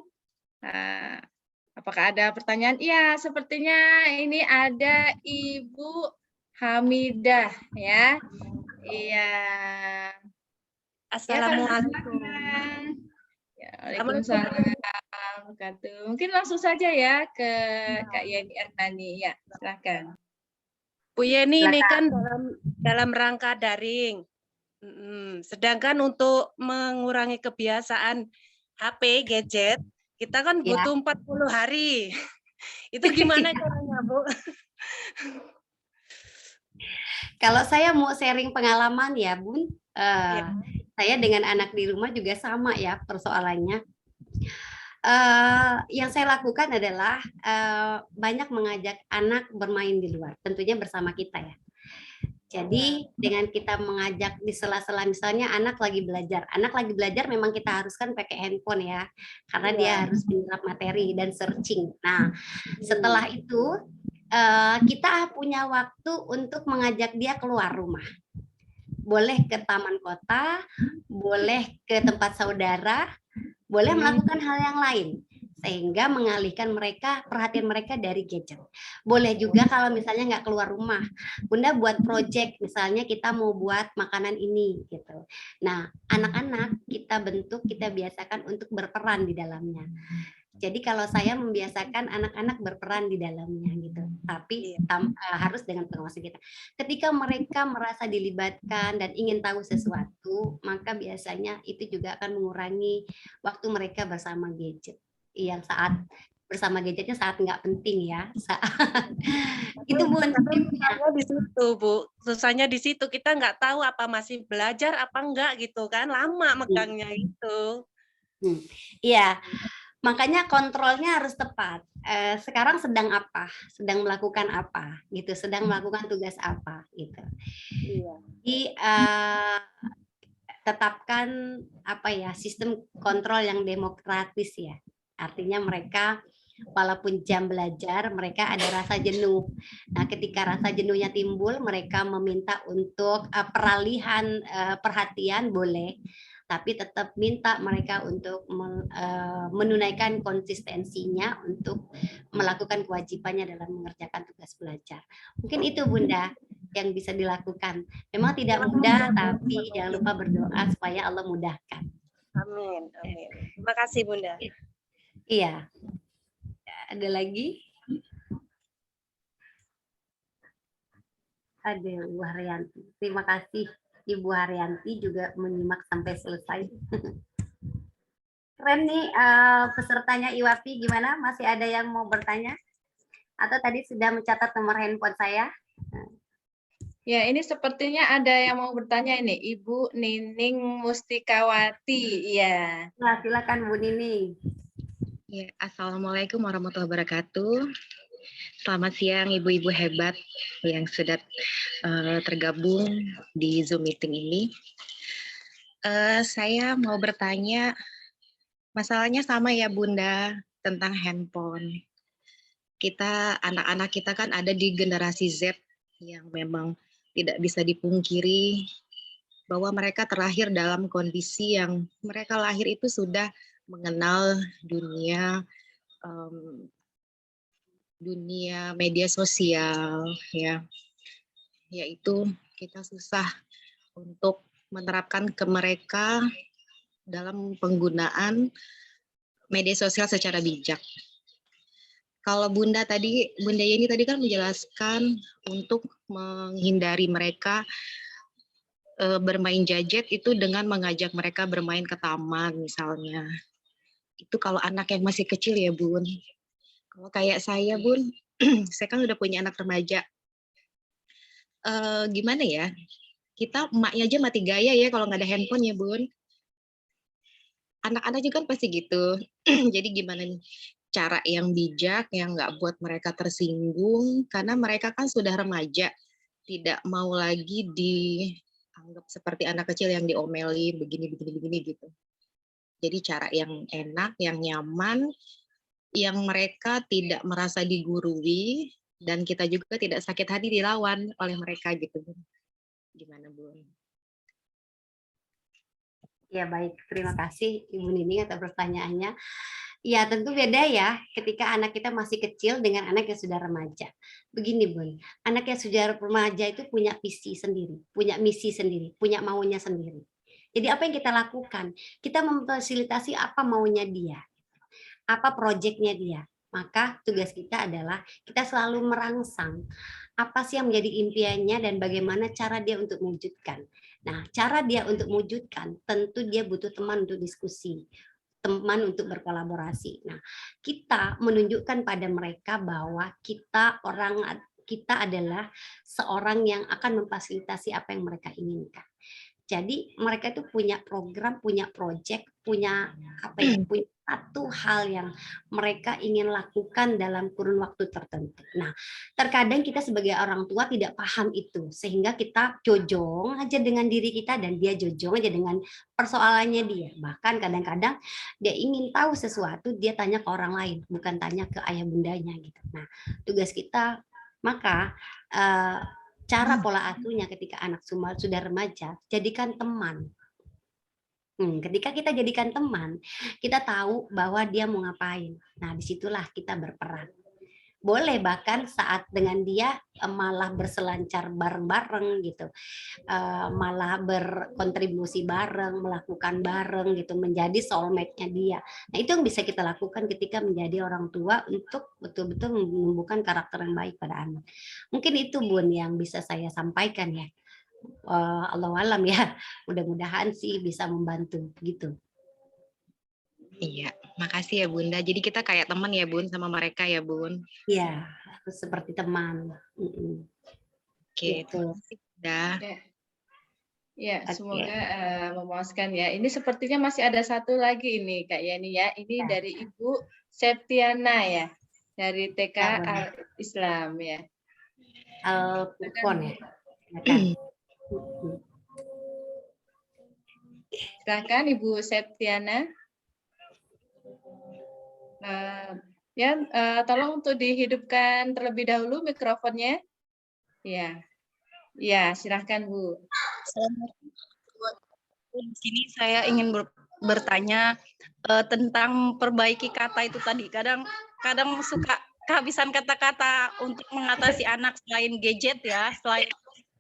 Apakah ada pertanyaan? Iya, sepertinya ini ada Ibu Hamidah ya. Iya. Assalamualaikum. Ya, waalaikumsalam. Mungkin langsung saja ya ke Kak Yeni Ernani. Ya, silakan. Bu Yeni, ini kan dalam rangka daring. Sedangkan untuk mengurangi kebiasaan HP, gadget, kita kan butuh 40 hari. Itu gimana caranya, Bu? Kalau saya mau sharing pengalaman ya, Bun. Saya dengan anak di rumah juga sama ya persoalannya. Yang saya lakukan adalah banyak mengajak anak bermain di luar, tentunya bersama kita ya. Jadi dengan kita mengajak di sela-sela, misalnya anak lagi belajar memang kita haruskan pakai handphone ya, karena dia harus menyerap materi dan searching. Nah, setelah itu kita punya waktu untuk mengajak dia keluar rumah. Boleh ke taman kota, boleh ke tempat saudara, boleh melakukan hal yang lain, sehingga mengalihkan perhatian mereka dari gadget. Boleh juga kalau misalnya nggak keluar rumah, Bunda buat project, misalnya kita mau buat makanan ini gitu. Nah, anak-anak kita bentuk, kita biasakan untuk berperan di dalamnya. Jadi kalau saya membiasakan anak-anak berperan di dalamnya gitu, tapi harus dengan pengawasan kita. Ketika mereka merasa dilibatkan dan ingin tahu sesuatu, maka biasanya itu juga akan mengurangi waktu mereka bersama gadget. Yang saat bersama gadgetnya saat nggak penting ya. Itu Bun. Susahnya di situ, Bu. Susahnya di situ kita nggak tahu apa masih belajar apa enggak gitu kan. Lama megangnya itu. Iya. Makanya kontrolnya harus tepat. Sekarang sedang apa? Sedang melakukan apa? Gitu. Sedang melakukan tugas apa? Gitu. Iya. Jadi tetapkan apa ya sistem kontrol yang demokratis ya. Artinya mereka walaupun jam belajar mereka ada rasa jenuh. Nah, ketika rasa jenuhnya timbul, mereka meminta untuk peralihan perhatian boleh. Tapi tetap minta mereka untuk menunaikan konsistensinya untuk melakukan kewajibannya dalam mengerjakan tugas belajar. Mungkin itu Bunda yang bisa dilakukan. Memang tidak mudah, tapi jangan lupa berdoa supaya Allah mudahkan. Amin, amin. Terima kasih Bunda. Iya. Ada lagi? Ada Bu Haryanti. Terima kasih. Ibu Haryanti juga menyimak sampai selesai. Keren nih pesertanya IWAPI gimana? Masih ada yang mau bertanya? Atau tadi sudah mencatat nomor handphone saya? Ya, ini sepertinya ada yang mau bertanya ini, Ibu Nining Mustikawati. Iya. Nah, silakan Bu Nining. Ya, Assalamualaikum warahmatullahi wabarakatuh. Selamat siang ibu-ibu hebat yang sudah tergabung di Zoom meeting ini. Saya mau bertanya, masalahnya sama ya Bunda, tentang handphone. Kita, anak-anak kita kan ada di generasi Z yang memang tidak bisa dipungkiri bahwa mereka terlahir dalam kondisi yang mereka lahir itu sudah mengenal dunia dunia media sosial ya, yaitu kita susah untuk menerapkan ke mereka dalam penggunaan media sosial secara bijak. Kalau Bunda Yeni tadi kan menjelaskan untuk menghindari mereka bermain gadget itu dengan mengajak mereka bermain ke taman misalnya. Itu kalau anak yang masih kecil ya Bun. Kalau kayak saya Bun, saya kan udah punya anak remaja. Gimana ya? Kita emaknya aja mati gaya ya kalau nggak ada handphone ya Bun. Anak-anak juga kan pasti gitu. Jadi gimana nih cara yang bijak yang nggak buat mereka tersinggung karena mereka kan sudah remaja, tidak mau lagi dianggap seperti anak kecil yang diomeli begini gitu. Jadi cara yang enak, yang nyaman, yang mereka tidak merasa digurui dan kita juga tidak sakit hati dilawan oleh mereka gitu. Gimana Bun? Ya baik, terima kasih Ibu Nining atas pertanyaannya. Ya tentu beda ya ketika anak kita masih kecil dengan anak yang sudah remaja. Begini Bun, anak yang sudah remaja itu punya visi sendiri, punya misi sendiri, punya maunya sendiri. Jadi apa yang kita lakukan? Kita memfasilitasi apa maunya dia, apa proyeknya dia. Maka tugas kita adalah kita selalu merangsang apa sih yang menjadi impiannya dan bagaimana cara dia untuk mewujudkan. Nah, cara dia untuk mewujudkan tentu dia butuh teman untuk diskusi, teman untuk berkolaborasi. Nah, kita menunjukkan pada mereka bahwa kita adalah seorang yang akan memfasilitasi apa yang mereka inginkan. Jadi mereka itu punya program, punya proyek, punya punya satu hal yang mereka ingin lakukan dalam kurun waktu tertentu. Nah, terkadang kita sebagai orang tua tidak paham itu, sehingga kita jojong aja dengan diri kita dan dia jojong aja dengan persoalannya dia. Bahkan kadang-kadang dia ingin tahu sesuatu, dia tanya ke orang lain, bukan tanya ke ayah bundanya gitu. Nah, tugas kita maka cara pola asuhnya ketika anak sudah remaja, jadikan teman. Ketika kita jadikan teman, kita tahu bahwa dia mau ngapain. Nah, disitulah kita berperan. Boleh bahkan saat dengan dia malah berselancar bareng-bareng gitu, malah berkontribusi bareng, melakukan bareng gitu, menjadi soulmate-nya dia. Nah itu yang bisa kita lakukan ketika menjadi orang tua untuk betul-betul menumbuhkan karakter yang baik pada anak. Mungkin itu Bun yang bisa saya sampaikan ya. Allahu alam ya, mudah-mudahan sih bisa membantu gitu. Iya, makasih ya Bunda. Jadi kita kayak teman ya Bun sama mereka ya Bun. Iya, harus seperti teman. Oke, Gitu. terima kasih Bunda. Ya, Oke. semoga memuaskan ya. Ini sepertinya masih ada satu lagi ini Kak Yani ya. Ini dari Ibu Septiana ya, dari TK Al Islam ya. Al-Furqon ya. Silakan Ibu Septiana. Tolong untuk dihidupkan terlebih dahulu mikrofonnya. Ya, ya, silahkan Bu. Di sini saya ingin bertanya tentang perbaiki kata itu tadi. Kadang suka kehabisan kata-kata untuk mengatasi anak selain gadget ya, selain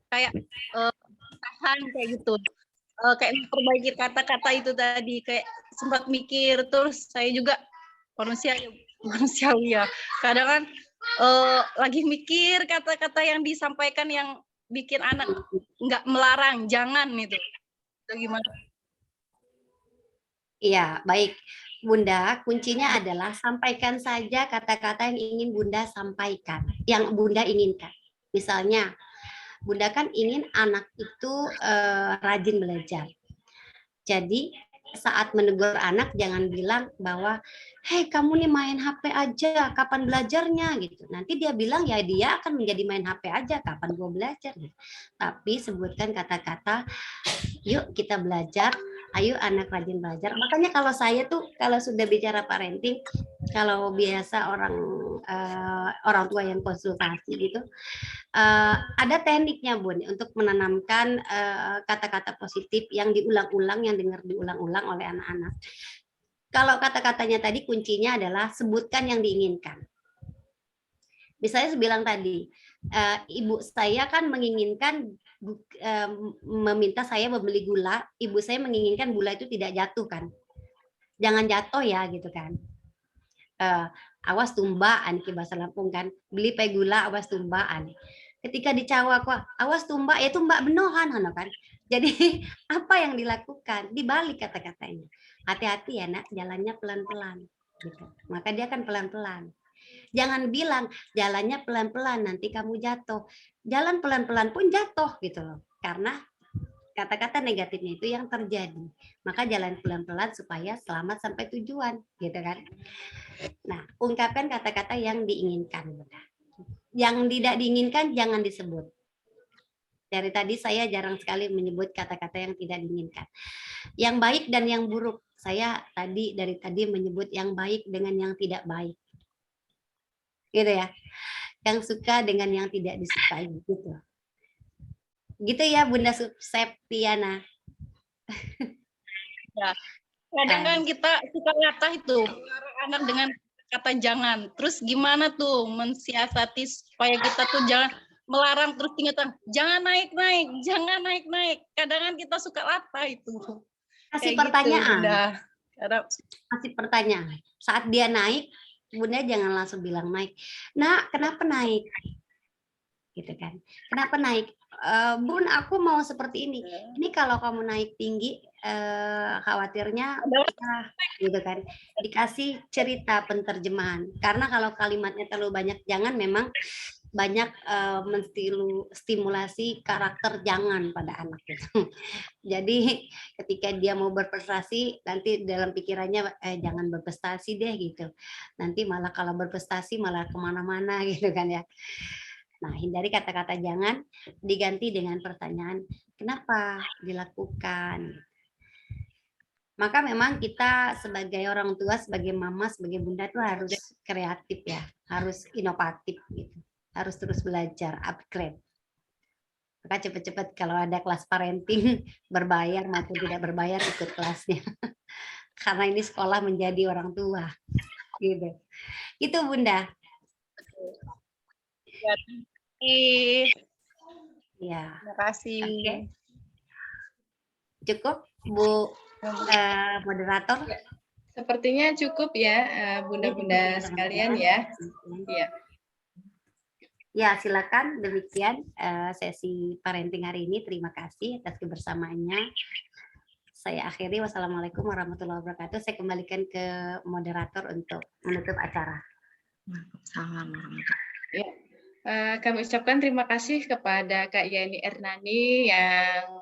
kayak tahan kayak gitu. Kayak memperbaiki kata-kata itu tadi, kayak sempat mikir, terus saya juga manusiawi ya. Kadang kan lagi mikir kata-kata yang disampaikan yang bikin anak nggak melarang, jangan itu. Itu gimana? Iya, baik. Bunda, kuncinya adalah sampaikan saja kata-kata yang ingin Bunda sampaikan, yang Bunda inginkan. Misalnya, Bunda kan ingin anak itu rajin belajar. Jadi saat menegur anak jangan bilang bahwa hei kamu nih main HP aja, kapan belajarnya gitu. Nanti dia bilang ya dia akan menjadi main HP aja, kapan gua belajar gitu. Tapi sebutkan kata-kata yuk kita belajar, ayo anak rajin belajar. Makanya kalau saya tuh kalau sudah bicara parenting, kalau biasa orang tua yang konsultasi gitu, ada tekniknya Bun untuk menanamkan kata-kata positif yang diulang-ulang, yang dengar diulang-ulang oleh anak-anak. Kalau kata-katanya tadi kuncinya adalah sebutkan yang diinginkan. Misalnya saya bilang tadi, ibu saya kan menginginkan meminta saya membeli gula, ibu saya menginginkan gula itu tidak jatuh kan. Jangan jatuh ya gitu kan. Awas tumbaan ke bahasa Lampung kan, beli pe gula awas tumbaan. Ketika dicawak awas tumbak ya tumbak benohan kan. Jadi apa yang dilakukan dibalik kata-katanya. Hati-hati ya nak, jalannya pelan-pelan gitu. Maka dia kan pelan-pelan. Jangan bilang jalannya pelan-pelan nanti kamu jatuh. Jalan pelan-pelan pun jatuh gitu loh. Karena kata-kata negatifnya itu yang terjadi. Maka jalan pelan-pelan supaya selamat sampai tujuan, gitu kan. Nah, ungkapkan kata-kata yang diinginkan. Yang tidak diinginkan jangan disebut. Dari tadi saya jarang sekali menyebut kata-kata yang tidak diinginkan. Yang baik dan yang buruk. Saya dari tadi menyebut yang baik dengan yang tidak baik. Gitu ya. Yang suka dengan yang tidak disukai gitu. Gitu ya Bunda Septiana. Ya. Kadang kan kita suka latah itu anak dengan kata jangan. Terus gimana tuh mensiasati supaya kita tuh jangan melarang terus ingatan jangan naik-naik, jangan naik-naik. Kadang kan kita suka latah itu. Kasih kayak pertanyaan. Gitu, kasih pertanyaan. Saat dia naik, Bunda jangan langsung bilang naik. Nah, kenapa naik? Gitu kan. Kenapa naik? Bun, aku mau seperti ini. Ini kalau kamu naik tinggi, khawatirnya gitu kan. Dikasih cerita penterjemahan. Karena kalau kalimatnya terlalu banyak jangan, memang banyak menstimulasi karakter jangan pada anak gitu. Jadi ketika dia mau berprestasi, nanti dalam pikirannya jangan berprestasi deh gitu. Nanti malah kalau berprestasi malah kemana-mana gitu kan ya. Nah, hindari kata-kata jangan, diganti dengan pertanyaan, kenapa dilakukan? Maka memang kita sebagai orang tua, sebagai mama, sebagai bunda itu harus kreatif ya, harus inovatif gitu. Harus terus belajar, upgrade. Maka cepat-cepat kalau ada kelas parenting, berbayar maupun tidak berbayar ikut kelasnya. Karena ini sekolah menjadi orang tua. Gitu. Itu Bunda. Ya, terima kasih. Ya, Terima kasih. oke. Cukup, Bu moderator? Sepertinya cukup ya, bunda-bunda sekalian ya. Iya. Ya, silakan. Demikian sesi parenting hari ini. Terima kasih atas kebersamaannya. Saya akhiri. Wassalamualaikum warahmatullahi wabarakatuh. Saya kembalikan ke moderator untuk menutup acara. Ya. Kami ucapkan terima kasih kepada Kak Yani Ernani yang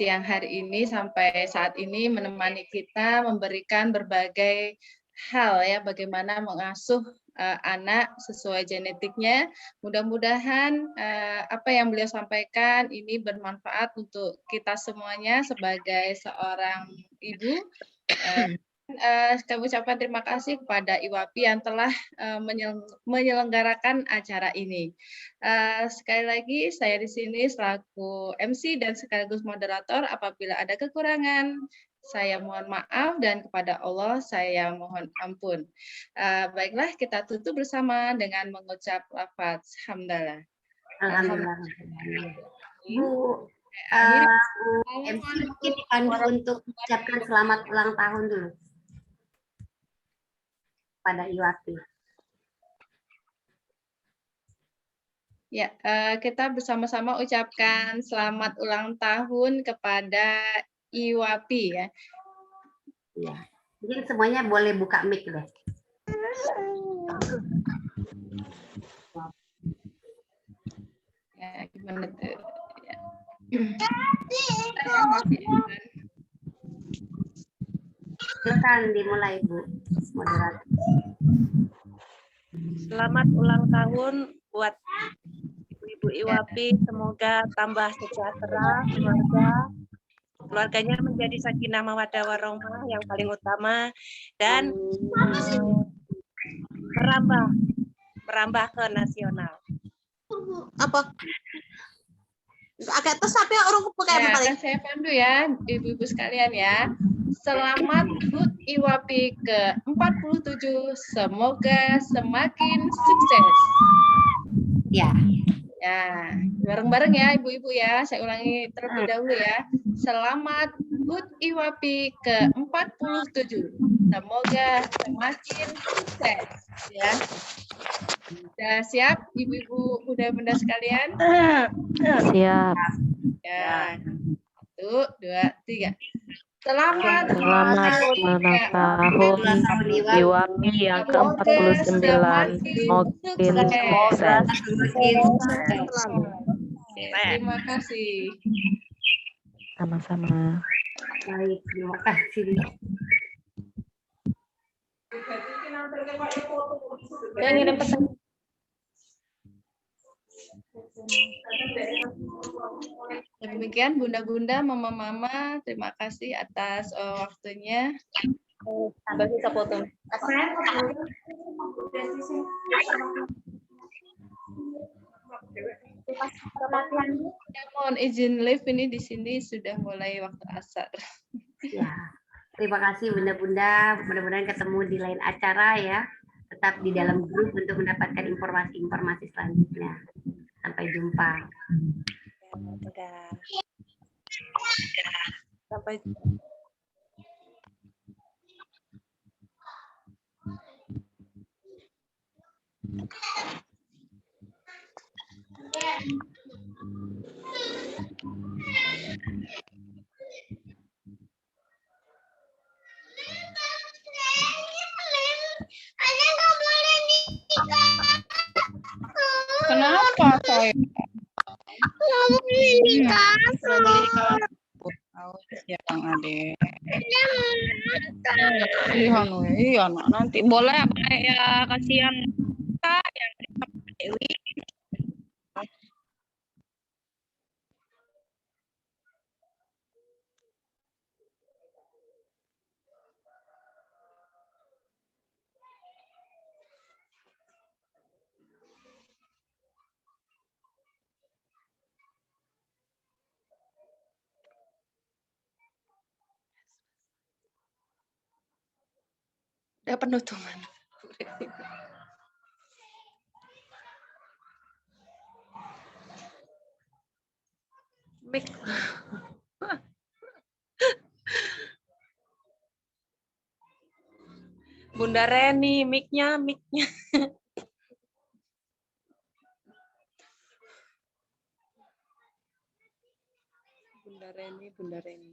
siang hari ini sampai saat ini menemani kita, memberikan berbagai hal ya, bagaimana mengasuh anak sesuai genetiknya. Mudah-mudahan apa yang beliau sampaikan ini bermanfaat untuk kita semuanya sebagai seorang ibu. Kami ucapkan terima kasih kepada IWAPI yang telah menyelenggarakan acara ini. Sekali lagi saya di sini selaku MC dan sekaligus moderator. Apabila ada kekurangan, saya mohon maaf dan kepada Allah saya mohon ampun. Baiklah, kita tutup bersama dengan mengucap lafaz hamdalah. Alhamdulillah. Bu MC mungkin dipandu untuk mengucapkan selamat ulang tahun dulu pada IWAPI. Ya, kita bersama-sama ucapkan selamat ulang tahun kepada IWAPI ya. Ya, mungkin semuanya boleh buka mic deh. Ya, gimana tuh? Ya. Silakan dimulai, Bu moderator. Selamat ulang tahun buat Ibu IWAPI, semoga tambah sejahtera keluarganya menjadi sakinah mawaddah warahmah yang paling utama dan merambah ke nasional. Apa? Agak tes apa orang pakai Ya, akan saya pandu ya, ibu-ibu sekalian ya. Selamat HUT IWAPI ke-47, semoga semakin sukses. Ya. Ya, bareng-bareng ya ibu-ibu ya. Saya ulangi terlebih dahulu ya. Selamat HUT IWAPI ke-47, semoga semakin sukses. Ya. Sudah siap ibu-ibu bunda-bunda sekalian? Siap. Ya. 1, 2, 3. Selamat ulang tahun IWAPI yang ke-49. Semakin sukses. Terima kasih. Sama-sama. Baik, terima kasih. Demikian bunda-bunda, mama-mama, terima kasih atas waktunya. Bisa potong. Mohon izin live ini di sini sudah mulai waktu asar. Ya, terima kasih bunda-bunda. Mudah-mudahan ketemu di lain acara ya. Tetap di dalam grup untuk mendapatkan informasi-informasi selanjutnya. Sampai jumpa. Sampai Kenapa saya? Ya Kang Ade. Iya, nanti boleh apa ya, kasihan yang Dewi. Ada penutupan. Mik. Bunda Reni, mic-nya. Bunda Reni.